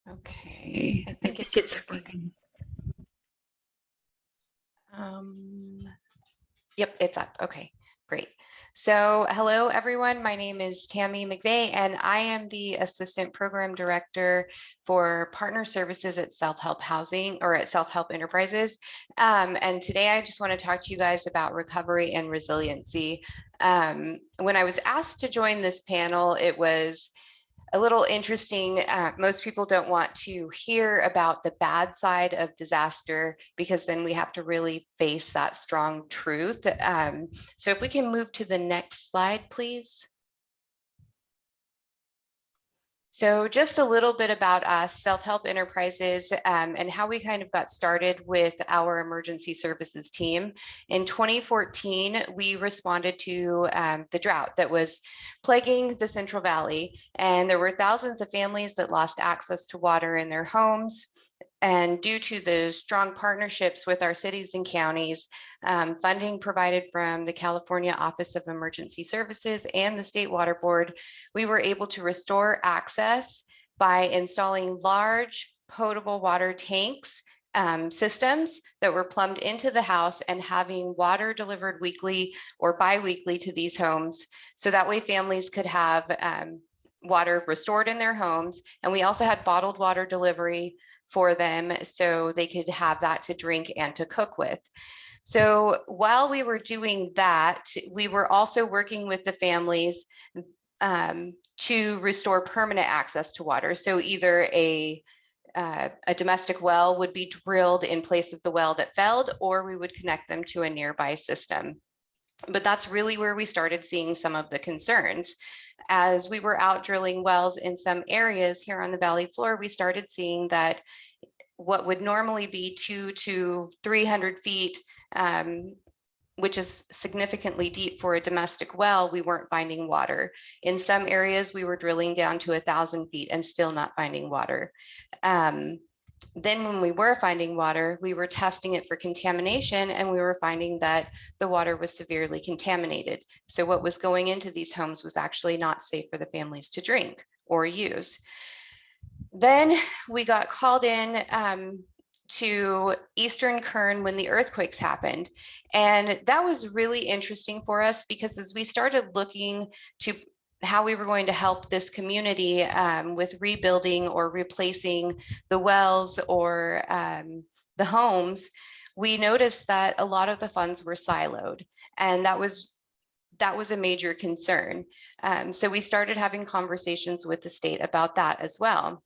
Okay, I think it's working. Yep, it's up. Okay, great. So hello, everyone. My name is Tammy McVeigh, and I am the Assistant Program Director for Partner Services at Self-Help Housing, or at Self-Help Enterprises. And today I just want to talk to you guys about recovery and resiliency. When I was asked to join this panel, it was a little interesting. Most people don't want to hear about the bad side of disaster, because then we have to really face that strong truth. So if we can move to the next slide, please. So just a little bit about us, Self-Help Enterprises, and how we kind of got started with our emergency services team. In 2014, we responded to the drought that was plaguing the Central Valley, and there were thousands of families that lost access to water in their homes. And due to the strong partnerships with our cities and counties, funding provided from the California Office of Emergency Services and the State Water Board, we were able to restore access by installing large potable water tanks systems that were plumbed into the house and having water delivered weekly or bi-weekly to these homes. So that way families could have water restored in their homes. And we also had bottled water delivery for them, so they could have that to drink and to cook with. So while we were doing that, we were also working with the families to restore permanent access to water. So either a domestic well would be drilled in place of the well that failed, or we would connect them to a nearby system. But that's really where we started seeing some of the concerns. As we were out drilling wells in some areas here on the valley floor, we started seeing that what would normally be 200 to 300 feet, which is significantly deep for a domestic well, we weren't finding water. In some areas, we were drilling down to 1,000 feet and still not finding water. Then when we were finding water, we were testing it for contamination, and we were finding that the water was severely contaminated. So what was going into these homes was actually not safe for the families to drink or use. Then we got called in to Eastern Kern when the earthquakes happened. And that was really interesting for us, because as we started looking to how we were going to help this community with rebuilding or replacing the wells or the homes, we noticed that a lot of the funds were siloed, and that was a major concern. So we started having conversations with the state about that as well.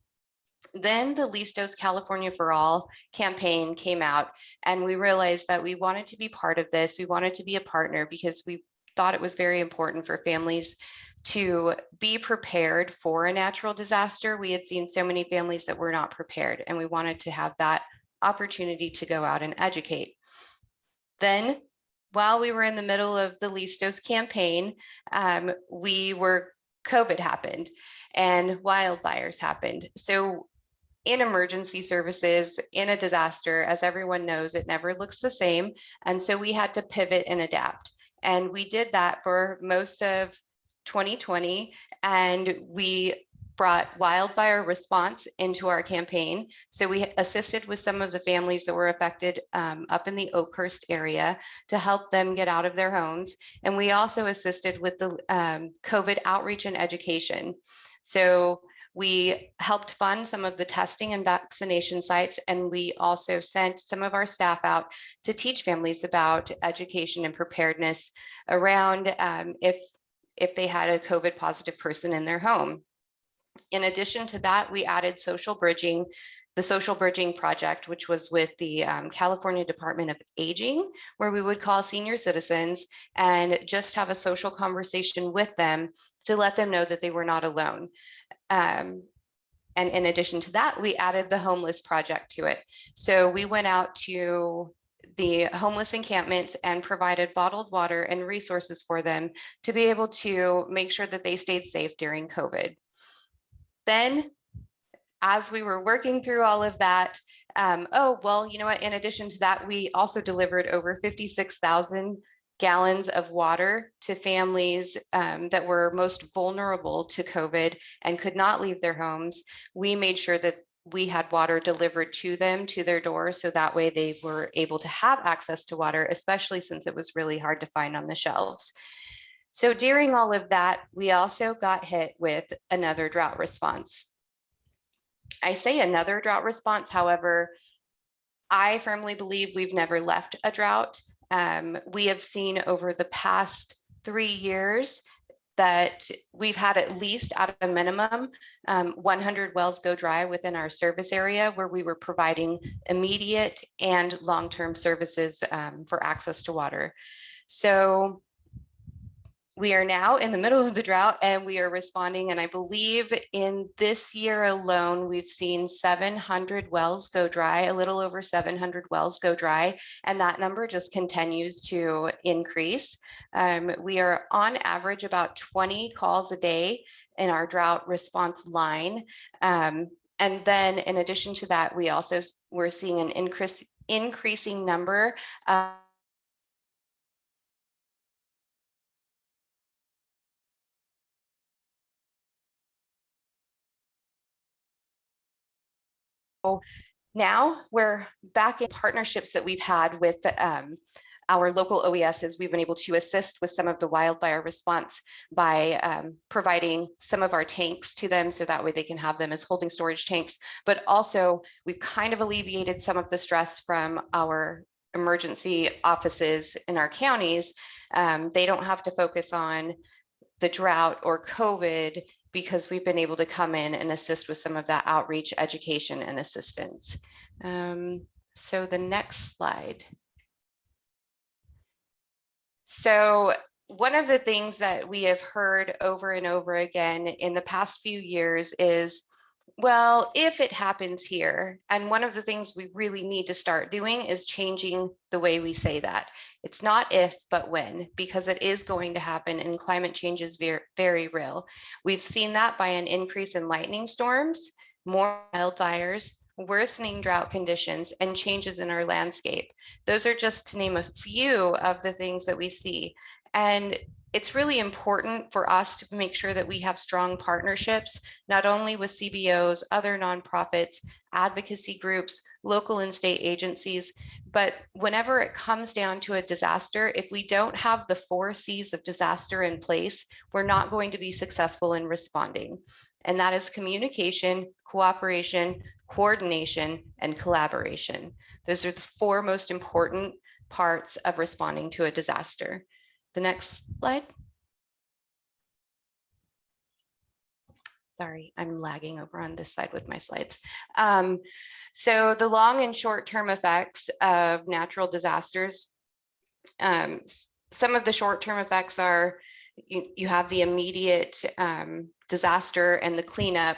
Then the Listos California for All campaign came out, and we realized that we wanted to be part of this. We wanted to be a partner because we thought it was very important for families to be prepared for a natural disaster. We had seen so many families that were not prepared, and we wanted to have that opportunity to go out and educate. Then, while we were in the middle of the Listos campaign, COVID happened and wildfires happened. So in emergency services, in a disaster, as everyone knows, it never looks the same. And so we had to pivot and adapt. And we did that for most of 2020. And we brought wildfire response into our campaign. So we assisted with some of the families that were affected up in the Oakhurst area to help them get out of their homes. And we also assisted with the COVID outreach and education. So we helped fund some of the testing and vaccination sites, and we also sent some of our staff out to teach families about education and preparedness around if they had a COVID positive person in their home. In addition to that, we added the Social Bridging Project, which was with the California Department of Aging, where we would call senior citizens and just have a social conversation with them to let them know that they were not alone. And in addition to that, we added the Homeless Project to it. So we went out to the homeless encampments and provided bottled water and resources for them to be able to make sure that they stayed safe during COVID. Then, as we were working through all of that, in addition to that, we also delivered over 56,000 gallons of water to families that were most vulnerable to COVID and could not leave their homes. We made sure that we had water delivered to them, to their doors, so that way they were able to have access to water, especially since it was really hard to find on the shelves. So during all of that, we also got hit with another drought response. I say another drought response, however, I firmly believe we've never left a drought. We have seen over the past 3 years that we've had at least at a minimum 100 wells go dry within our service area, where we were providing immediate and long-term services for access to water. So we are now in the middle of the drought and we are responding. And I believe in this year alone, we've seen 700 wells go dry, a little over 700 wells go dry. And that number just continues to increase. We are on average about 20 calls a day in our drought response line. And then in addition to that, we're seeing an increasing number of now we're back in partnerships that we've had with our local OESs. We've been able to assist with some of the wildfire response by providing some of our tanks to them, so that way they can have them as holding storage tanks. But also we've kind of alleviated some of the stress from our emergency offices in our counties. They don't have to focus on the drought or COVID, because we've been able to come in and assist with some of that outreach, education, and assistance. So the next slide. So one of the things that we have heard over and over again in the past few years is, well, if it happens here, and one of the things we really need to start doing is changing the way we say that. It's not if, but when, because it is going to happen, and climate change is very, very real. We've seen that by an increase in lightning storms, more wildfires, worsening drought conditions, and changes in our landscape. Those are just to name a few of the things that we see. And it's really important for us to make sure that we have strong partnerships, not only with CBOs, other nonprofits, advocacy groups, local and state agencies, but whenever it comes down to a disaster, if we don't have the 4 C's of disaster in place, we're not going to be successful in responding. And that is communication, cooperation, coordination, and collaboration. Those are the 4 most important parts of responding to a disaster. The next slide. Sorry, I'm lagging over on this side with my slides. So the long and short-term effects of natural disasters. Some of the short-term effects are you have the immediate disaster and the cleanup,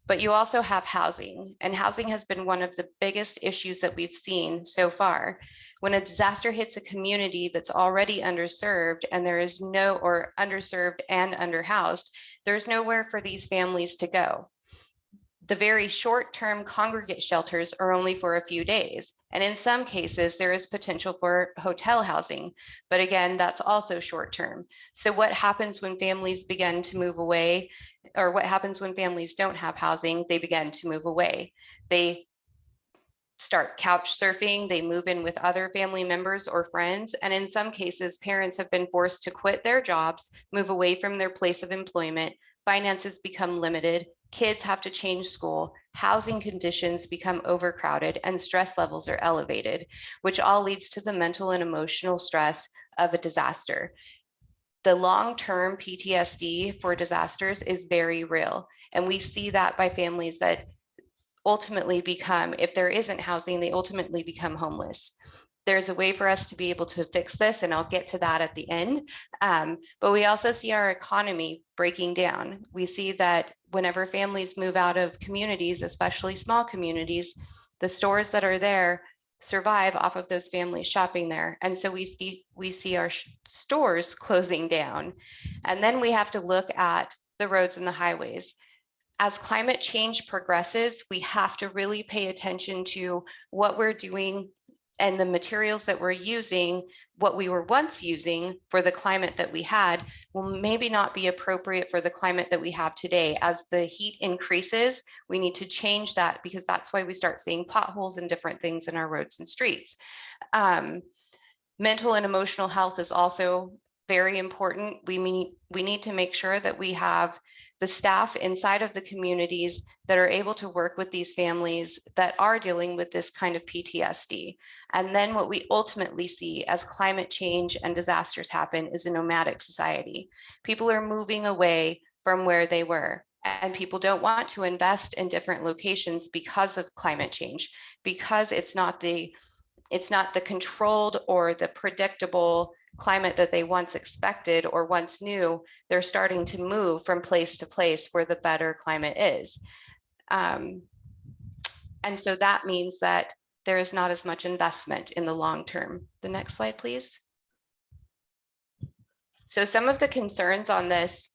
but you also have housing, and housing has been one of the biggest issues that we've seen so far. When a disaster hits a community that's already underserved and there is no, or underserved and underhoused, there's nowhere for these families to go. The very short-term congregate shelters are only for a few days. And in some cases, there is potential for hotel housing. But again, that's also short-term. So what happens when families begin to move away, or what happens when families don't have housing? They begin to move away. They start couch surfing, they move in with other family members or friends. And in some cases, parents have been forced to quit their jobs, move away from their place of employment, finances become limited, kids have to change school, housing conditions become overcrowded, and stress levels are elevated, which all leads to the mental and emotional stress of a disaster. The long-term PTSD for disasters is very real. And we see that by families that ultimately become, if there isn't housing, they ultimately become homeless. There's a way for us to be able to fix this, and I'll get to that at the end. But we also see our economy breaking down. We see that whenever families move out of communities, especially small communities, the stores that are there survive off of those families shopping there. And so we see our stores closing down. And then we have to look at the roads and the highways. As climate change progresses, we have to really pay attention to what we're doing and the materials that we're using. What we were once using for the climate that we had will maybe not be appropriate for the climate that we have today. As the heat increases, we need to change that, because that's why we start seeing potholes and different things in our roads and streets. Mental and emotional health is also very important. We need to make sure that we have the staff inside of the communities that are able to work with these families that are dealing with this kind of PTSD. And then what we ultimately see as climate change and disasters happen is a nomadic society. People are moving away from where they were, and people don't want to invest in different locations because of climate change, because it's not the controlled or the predictable climate that they once expected or once knew. They're starting to move from place to place where the better climate is. And so that means that there is not as much investment in the long term. The next slide, please. So some of the concerns on this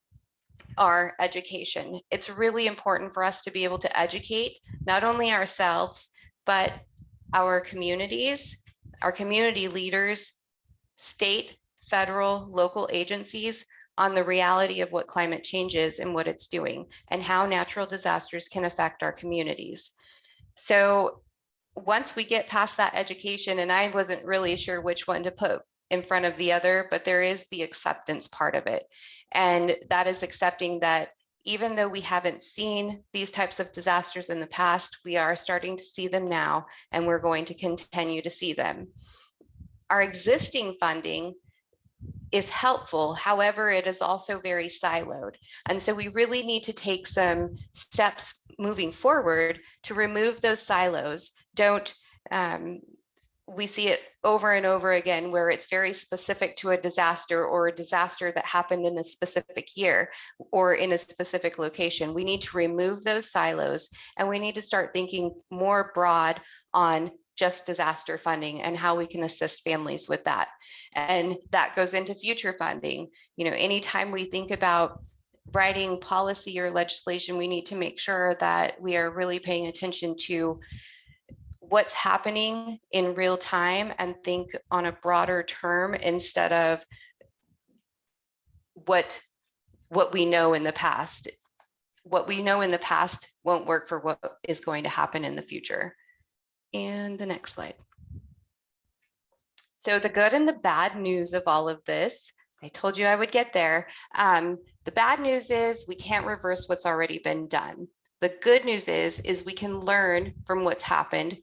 are education. It's really important for us to be able to educate not only ourselves, but our communities, our community leaders, state, federal, local agencies on the reality of what climate change is and what it's doing, and how natural disasters can affect our communities. So once we get past that education, and I wasn't really sure which one to put in front of the other, but there is the acceptance part of it. And that is accepting that even though we haven't seen these types of disasters in the past, we are starting to see them now, and we're going to continue to see them. Our existing funding is helpful. However, it is also very siloed. And so we really need to take some steps moving forward to remove those silos. We see it over and over again where it's very specific to a disaster, or a disaster that happened in a specific year or in a specific location. We need to remove those silos, and we need to start thinking more broad on just disaster funding and how we can assist families with that. And that goes into future funding. You know, anytime we think about writing policy or legislation, we need to make sure that we are really paying attention to what's happening in real time and think on a broader term instead of what we know in the past. What we know in the past won't work for what is going to happen in the future. And the next slide. So the good and the bad news of all of this, I told you I would get there. The bad news is we can't reverse what's already been done. The good news is we can learn from what's happened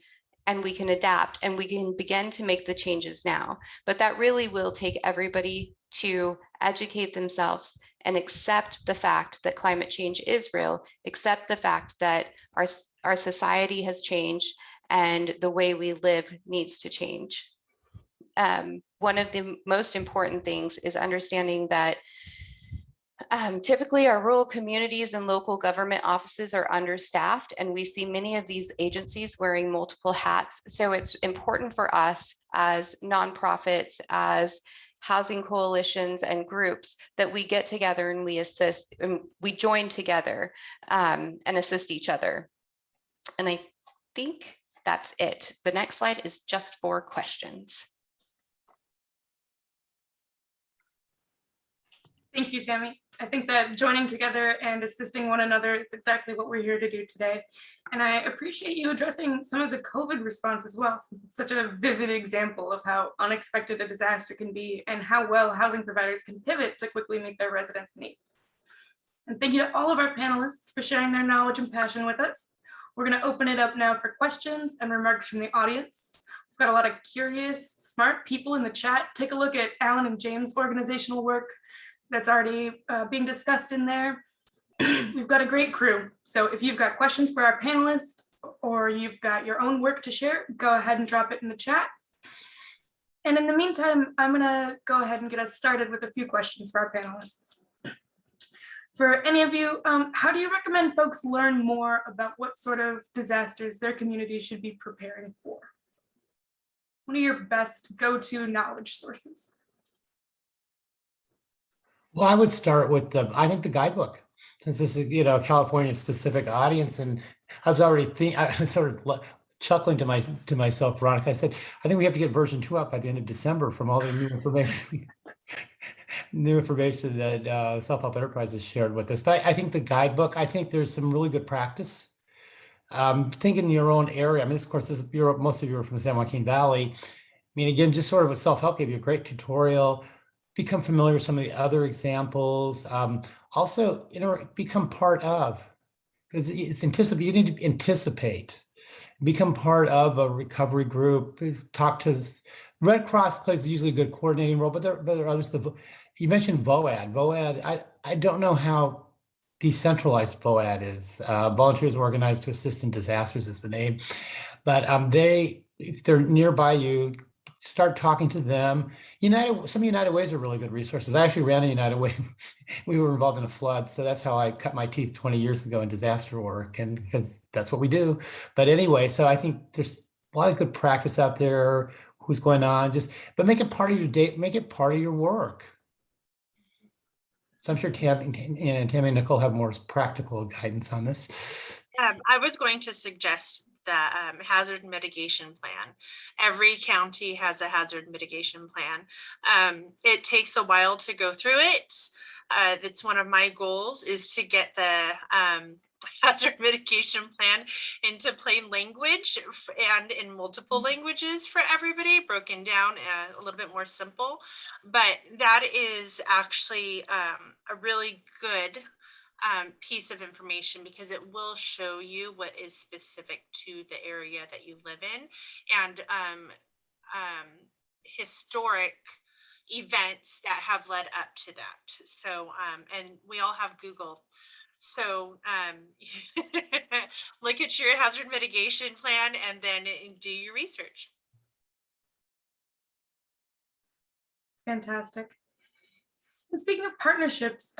and we can adapt and we can begin to make the changes now. But that really will take everybody to educate themselves and accept the fact that climate change is real, accept the fact that our society has changed and the way we live needs to change. One of the most important things is understanding that typically our rural communities and local government offices are understaffed, and we see many of these agencies wearing multiple hats. So it's important for us as nonprofits, as housing coalitions and groups, that we get together and we assist, and we join together and assist each other. And I think that's it. The next slide is just for questions. Thank you, Tammy. I think that joining together and assisting one another is exactly what we're here to do today. And I appreciate you addressing some of the COVID response as well, since it's such a vivid example of how unexpected a disaster can be and how well housing providers can pivot to quickly meet their residents' needs. And thank you to all of our panelists for sharing their knowledge and passion with us. We're going to open it up now for questions and remarks from the audience. We've got a lot of curious, smart people in the chat. Take a look at Alan and James' organizational work that's already being discussed in there. We've got a great crew. So if you've got questions for our panelists or you've got your own work to share, go ahead and drop it in the chat. And in the meantime, I'm gonna go ahead and get us started with a few questions for our panelists. For any of you, how do you recommend folks learn more about what sort of disasters their community should be preparing for? What are your best go-to knowledge sources? Well, I would start with I think the guidebook, since this is, a California specific audience. And I was I was sort of chuckling to myself, Veronica. I said, I think we have to get version 2 up by the end of December from all the new information, that Self-Help Enterprises shared with us. But I think the guidebook, I think there's some really good practice. Think in your own area. I mean, this, of course, most of you are from San Joaquin Valley. I mean, again, just sort of a self-help gave you a great tutorial. Become familiar with some of the other examples. Also, become part of, because it's anticipate. You need to anticipate. Become part of a recovery group. Talk to Red Cross plays usually a good coordinating role, but there are others. You mentioned VOAD. VOAD. I don't know how decentralized VOAD is. Volunteers Organized to Assist in Disasters is the name, but if they're nearby you, start talking to them. Some United Ways are really good resources. I actually ran a United Way. We were involved in a flood, so that's how I cut my teeth 20 years ago in disaster work, and because that's what we do. But anyway, so I think there's a lot of good practice out there. Who's going on? But make it part of your day. Make it part of your work. So I'm sure Tammy and Nicole have more practical guidance on this. I was going to suggest the hazard mitigation plan. Every county has a hazard mitigation plan. It takes a while to go through it. That's one of my goals, is to get the hazard mitigation plan into plain language and in multiple languages for everybody, broken down a little bit more simple. But that is actually a really good piece of information, because it will show you what is specific to the area that you live in, and historic events that have led up to that. So and we all have Google, so look at your hazard mitigation plan and then do your research. Fantastic. And speaking of partnerships,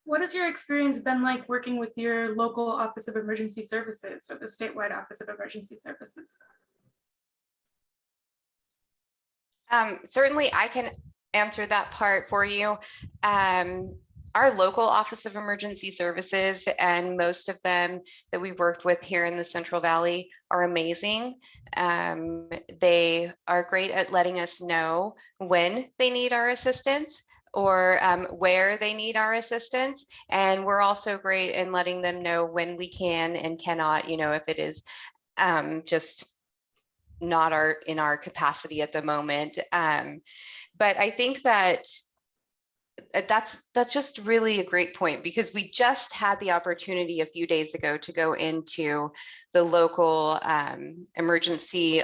what has your experience been like working with your local Office of Emergency Services or the statewide Office of Emergency Services? Certainly, I can answer that part for you. Our local Office of Emergency Services, and most of them that we've worked with here in the Central Valley, are amazing. They are great at letting us know when they need our assistance, or where they need our assistance. And we're also great in letting them know when we can and cannot, if it is just not in our capacity at the moment. But I think that That's just really a great point, because we just had the opportunity a few days ago to go into the local emergency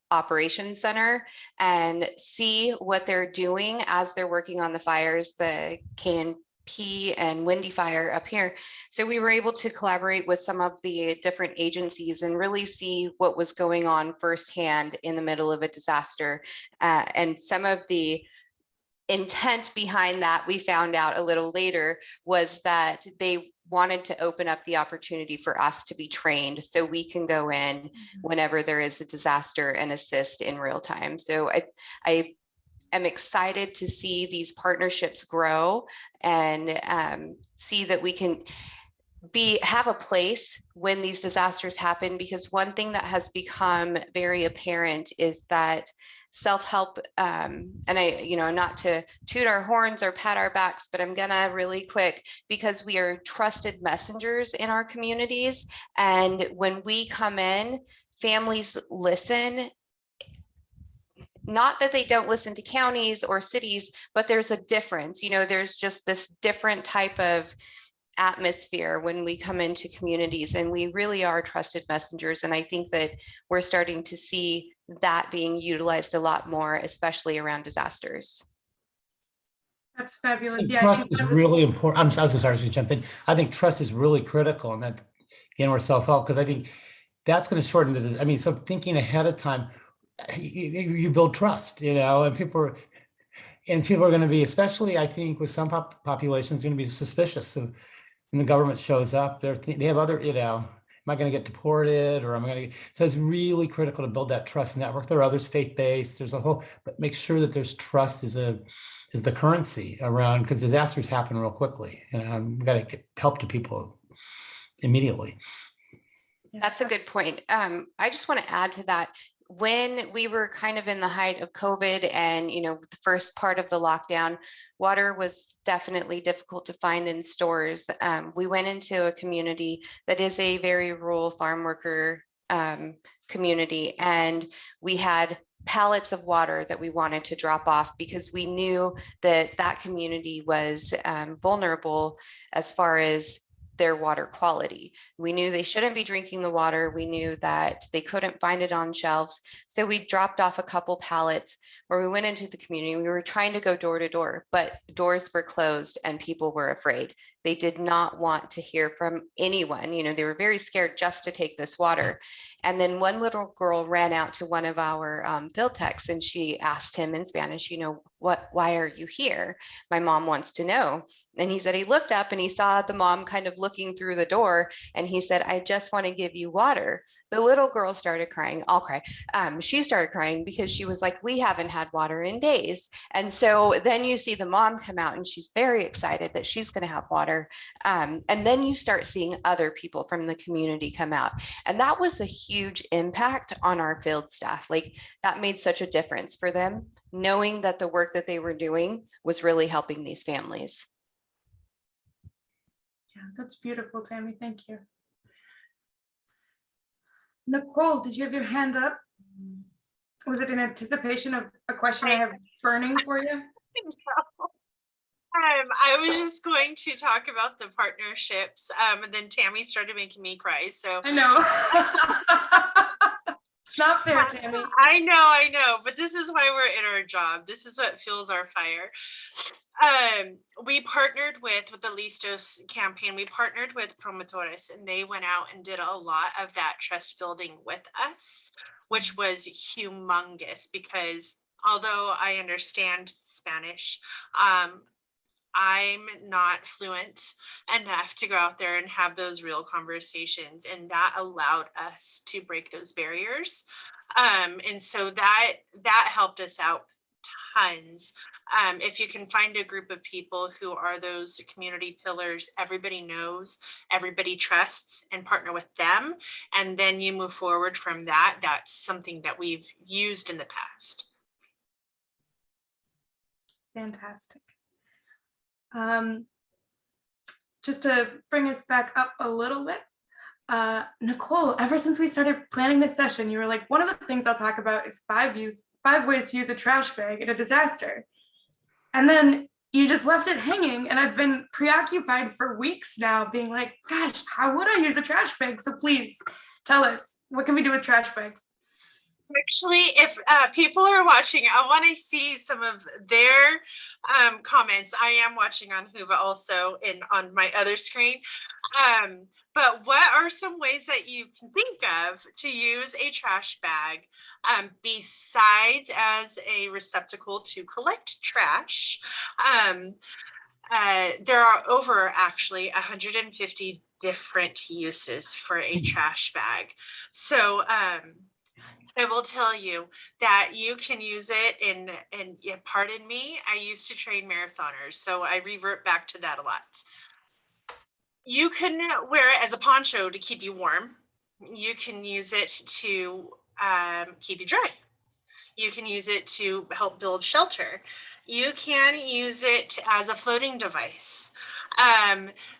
operations center and see what they're doing as they're working on the fires, the KNP and Windy Fire up here. So we were able to collaborate with some of the different agencies and really see what was going on firsthand in the middle of a disaster. And some of the intent behind that, we found out a little later, was that they wanted to open up the opportunity for us to be trained so we can go in whenever there is a disaster and assist in real time. So I am excited to see these partnerships grow and see that we can have a place when these disasters happen, because one thing that has become very apparent is that self-help, and not to toot our horns or pat our backs, but I'm gonna really quick, because we are trusted messengers in our communities. And when we come in, families listen. Not that they don't listen to counties or cities, but there's a difference. There's just this different type of atmosphere when we come into communities, and we really are trusted messengers. And I think that we're starting to see that being utilized a lot more, especially around disasters. That's fabulous. Yeah, I Trust think is really important. I was sorry to jump in. I think trust is really critical, and that, again, we're self-help, because I think that's going to shorten this. I mean, so thinking ahead of time, you build trust, and people are going to be, especially I think with some populations, going to be suspicious. So when the government shows up, they have other, am I going to get deported, or am I going to? So it's really critical to build that trust network. There are others faith-based. There's a whole, but make sure that there's trust is the currency around, because disasters happen real quickly, and we've got to get help to people immediately. That's a good point. I just want to add to that. When we were kind of in the height of COVID and, the first part of the lockdown, water was definitely difficult to find in stores. We went into a community that is a very rural farm worker community, and we had pallets of water that we wanted to drop off, because we knew that community was vulnerable as far as their water quality. We knew they shouldn't be drinking the water. We knew that they couldn't find it on shelves. So we dropped off a couple pallets where we went into the community. We were trying to go door to door, but doors were closed and people were afraid. They did not want to hear from anyone. They were very scared just to take this water. And then one little girl ran out to one of our field techs, and she asked him in Spanish, why are you here? My mom wants to know. And he said he looked up and he saw the mom kind of looking through the door, and he said, I just want to give you water. The little girl started crying. I'll cry. She started crying because she was like, we haven't had water in days. And so then you see the mom come out, and she's very excited that she's going to have water. And then you start seeing other people from the community come out. And that was a huge impact on our field staff. Like, that made such a difference for them, knowing that the work that they were doing was really helping these families. Yeah, that's beautiful, Tammy. Thank you. Nicole, did you have your hand up? Was it in anticipation of a question I have burning for you? I was just going to talk about the partnerships, and then Tammy started making me cry. So I know. It's not fair, Tammy. I know, but this is why we're in our job. This is what fuels our fire. We partnered with the Listos campaign. We partnered with Promotores, and they went out and did a lot of that trust building with us, which was humongous, because although I understand Spanish, I'm not fluent enough to go out there and have those real conversations, and that allowed us to break those barriers. And so that helped us out tons. If you can find a group of people who are those community pillars, everybody knows, everybody trusts, and partner with them, and then you move forward from that, that's something that we've used in the past. Fantastic. Just to bring us back up a little bit, Nicole, ever since we started planning this session, you were like, one of the things I'll talk about is 5 ways to use a trash bag in a disaster. And then you just left it hanging, and I've been preoccupied for weeks now being like, gosh, how would I use a trash bag? So please tell us, what can we do with trash bags? Actually, if people are watching, I want to see some of their comments. I am watching on Huva also on my other screen. But what are some ways that you can think of to use a trash bag besides as a receptacle to collect trash? There are over actually 150 different uses for a trash bag. So I will tell you that you can use it and yeah, pardon me, I used to train marathoners, so I revert back to that a lot. You can wear it as a poncho to keep you warm. You can use it to keep you dry. You can use it to help build shelter. You can use it as a floating device.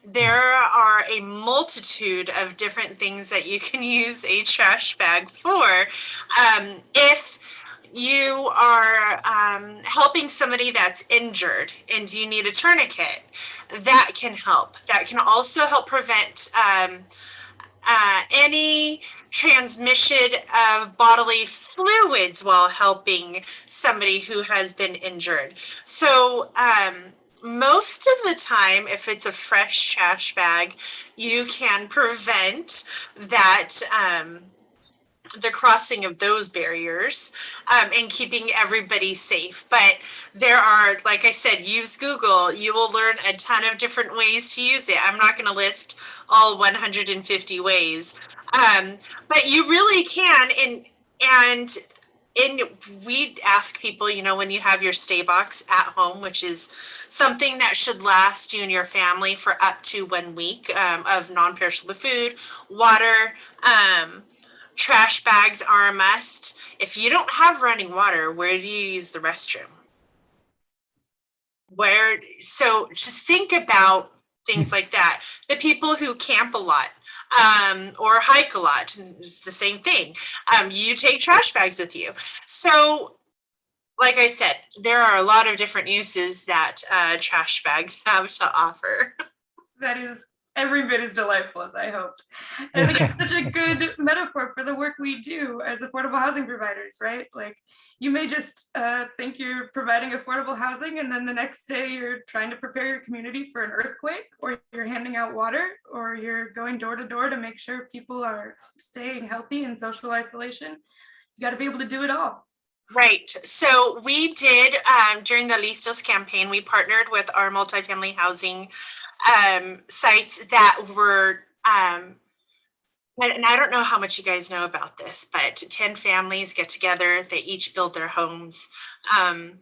There are a multitude of different things that you can use a trash bag for. If you are helping somebody that's injured and you need a tourniquet, that can help. That can also help prevent any transmission of bodily fluids while helping somebody who has been injured. So most of the time, if it's a fresh trash bag, you can prevent that the crossing of those barriers and keeping everybody safe. But there are, like I said, use Google. You will learn a ton of different ways to use it. I'm not going to list all 150 ways, but you really can. And we ask people, you know, when you have your stay box at home, which is something that should last you and your family for up to 1 week of non-perishable food, water, trash bags are a must. If you don't have running water, where do you use the restroom? So just think about things like that. The people who camp a lot or hike a lot, it's the same thing. You take trash bags with you. So like I said, there are a lot of different uses that trash bags have to offer. That is every bit as delightful as I hoped. And I think it's such a good metaphor for the work we do as affordable housing providers, right? Like, you may just think you're providing affordable housing, and then the next day you're trying to prepare your community for an earthquake, or you're handing out water, or you're going door to door to make sure people are staying healthy in social isolation. You got to be able to do it all. Right. So we did during the Listos campaign, we partnered with our multifamily housing sites that were, and I don't know how much you guys know about this, but 10 families get together, they each build their homes. And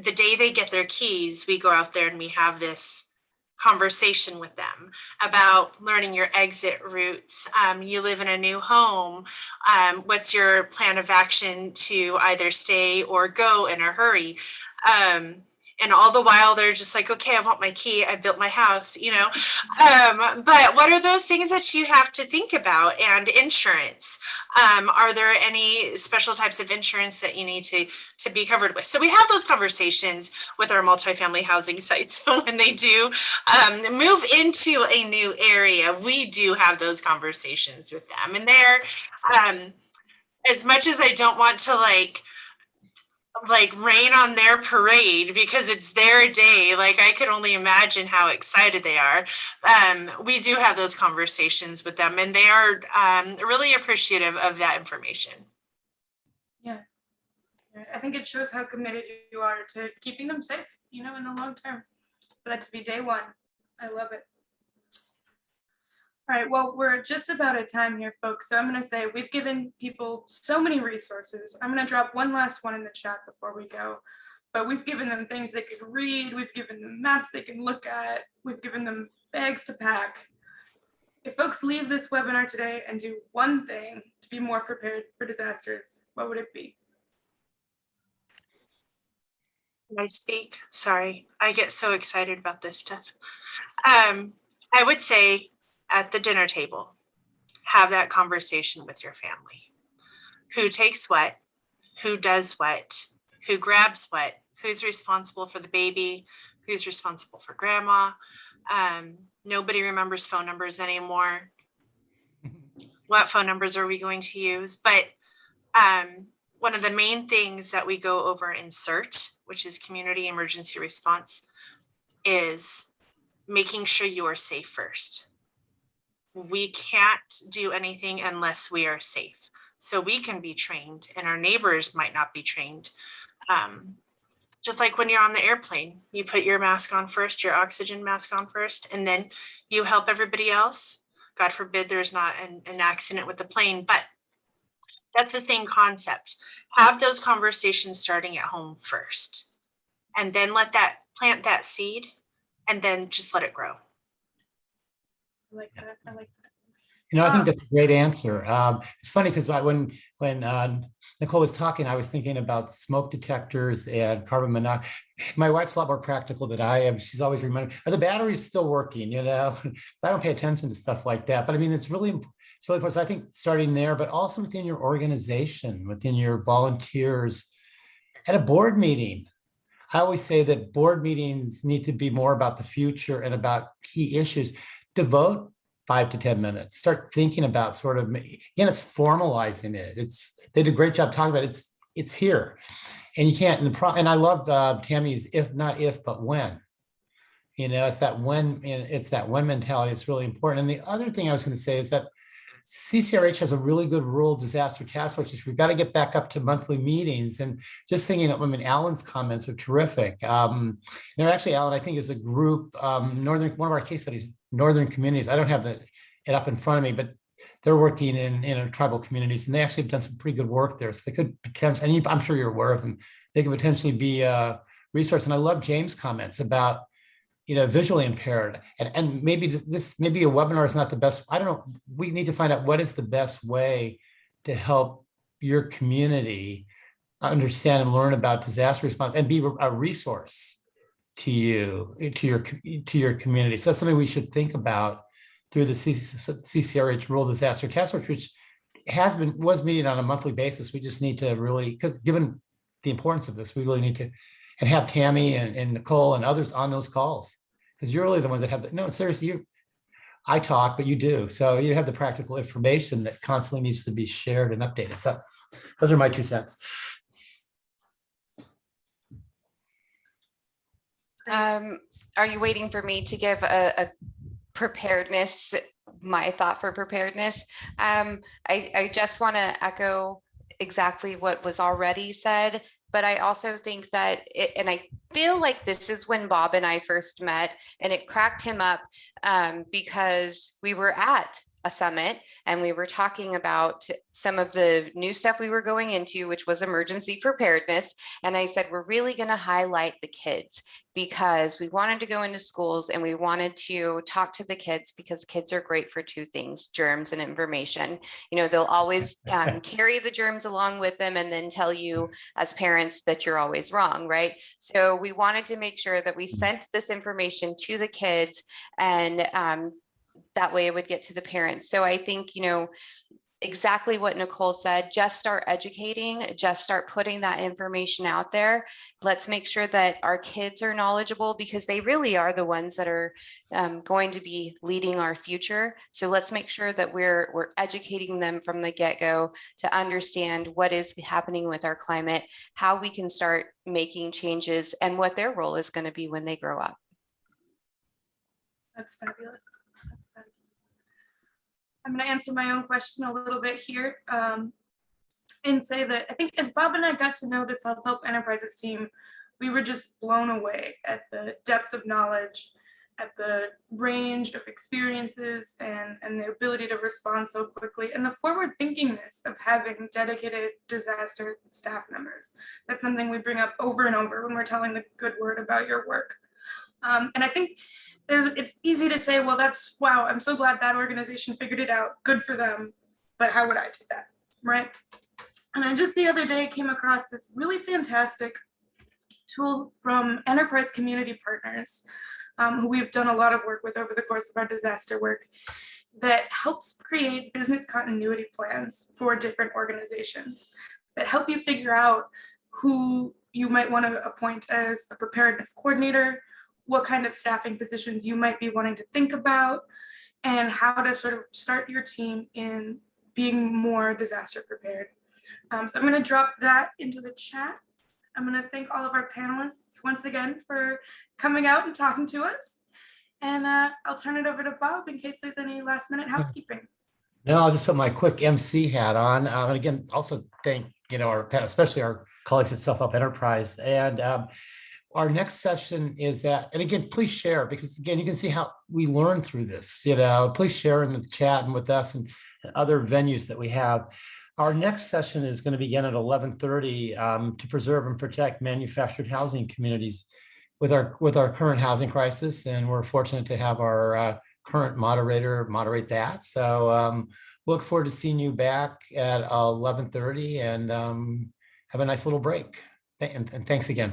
the day they get their keys, we go out there and we have this conversation with them about learning your exit routes. You live in a new home. What's your plan of action to either stay or go in a hurry? And all the while they're just like, okay, I want my key. I built my house, you know. But what are those things that you have to think about? And insurance. Are there any special types of insurance that you need to be covered with? So we have those conversations with our multifamily housing sites. So when they do move into a new area, we do have those conversations with them. And they're, as much as I don't want to like rain on their parade because it's their day, like I could only imagine how excited they are. We do have those conversations with them, and they are really appreciative of that information. Yeah, I think it shows how committed you are to keeping them safe, you know, in the long term. For that to be day one, I love it. All right, well, we're just about at time here, folks. So I'm going to say we've given people so many resources. I'm going to drop one last one in the chat before we go. But we've given them things they could read. We've given them maps they can look at. We've given them bags to pack. If folks leave this webinar today and do one thing to be more prepared for disasters, what would it be? Can I speak? Sorry, I get so excited about this stuff. I would say, at the dinner table, have that conversation with your family. Who takes what, who does what, who grabs what, Who's responsible for the baby? Who's responsible for grandma? Nobody remembers phone numbers anymore. What phone numbers are we going to use? But one of the main things that we go over in CERT, which is Community Emergency Response, is making sure you are safe first. We can't do anything unless we are safe. So we can be trained and our neighbors might not be trained. Just like when you're on the airplane, you put your mask on first, your oxygen mask on first, and then you help everybody else. God forbid there's not an accident with the plane, but that's the same concept. Have those conversations starting at home first, and then plant that seed, and then just let it grow. I like that. I like that. You know, I think that's a great answer. It's funny because when Nicole was talking, I was thinking about smoke detectors and carbon monoxide. My wife's a lot more practical than I am. She's always reminding, are the batteries still working? You know, so I don't pay attention to stuff like that. But I mean, it's really important. So I think starting there, but also within your organization, within your volunteers, at a board meeting. I always say that board meetings need to be more about the future and about key issues. Devote 5 to 10 minutes. Start thinking about sort of, again, it's formalizing it. They did a great job talking about it. It's here. And you can't, and I love Tammy's if, not if, but when. You know, it's that when mentality. It's really important. And the other thing I was going to say is that CCRH has a really good rural disaster task force. We've got to get back up to monthly meetings. And just thinking of, I mean, Alan's comments are terrific. There actually, Alan, I think is a group, one of our case studies, Northern Communities. I don't have it up in front of me, but they're working in tribal communities, and they actually have done some pretty good work there. So they could potentially, and I'm sure you're aware of them, they could potentially be a resource. And I love James' comments about, you know, visually impaired, and maybe maybe a webinar is not the best. I don't know. We need to find out what is the best way to help your community understand and learn about disaster response and be a resource to you, to your community. So that's something we should think about through the CCRH Rural Disaster Task Force, which was meeting on a monthly basis. We just need to really, because given the importance of this, we really need to, and have Tammy and Nicole and others on those calls, because you're really the ones that have no, seriously, I talk, but you do. So you have the practical information that constantly needs to be shared and updated. So those are my 2 cents. Are you waiting for me to give a preparedness, my thought for preparedness? I just want to echo exactly what was already said, but I also think that and I feel like this is when Bob and I first met, and it cracked him up because we were at a summit and we were talking about some of the new stuff we were going into, which was emergency preparedness. And I said, we're really going to highlight the kids because we wanted to go into schools and we wanted to talk to the kids because kids are great for 2 things, germs and information. You know, they'll always carry the germs along with them and then tell you as parents that you're always wrong, right? So we wanted to make sure that we sent this information to the kids, and that way it would get to the parents. So I think, you know, exactly what Nicole said, just start educating, just start putting that information out there. Let's make sure that our kids are knowledgeable because they really are the ones that are going to be leading our future. So let's make sure that we're educating them from the get-go to understand what is happening with our climate, how we can start making changes, and what their role is going to be when they grow up. That's fabulous. That's fabulous. I'm going to answer my own question a little bit here and say that I think as Bob and I got to know the Self-Help Enterprises team, we were just blown away at the depth of knowledge, at the range of experiences and the ability to respond so quickly, and the forward thinkingness of having dedicated disaster staff members. That's something we bring up over and over when we're telling the good word about your work. And I think it's easy to say, well, wow, I'm so glad that organization figured it out. Good for them. But how would I do that, right? And I just the other day came across this really fantastic tool from Enterprise Community Partners, who we've done a lot of work with over the course of our disaster work, that helps create business continuity plans for different organizations that help you figure out who you might want to appoint as a preparedness coordinator, what kind of staffing positions you might be wanting to think about, and how to sort of start your team in being more disaster prepared. So I'm going to drop that into the chat. I'm going to thank all of our panelists once again for coming out and talking to us. And I'll turn it over to Bob in case there's any last minute housekeeping. No, I'll just put my quick MC hat on. And again, also thank, especially our colleagues at Self Help Enterprise. And our next session is that, and again, please share, because again, you can see how we learn through this, please share in the chat and with us and other venues that we have. Our next session is going to begin at 11:30 to preserve and protect manufactured housing communities with our current housing crisis. And we're fortunate to have our current moderator moderate that. So look forward to seeing you back at 11:30 and have a nice little break. And thanks again.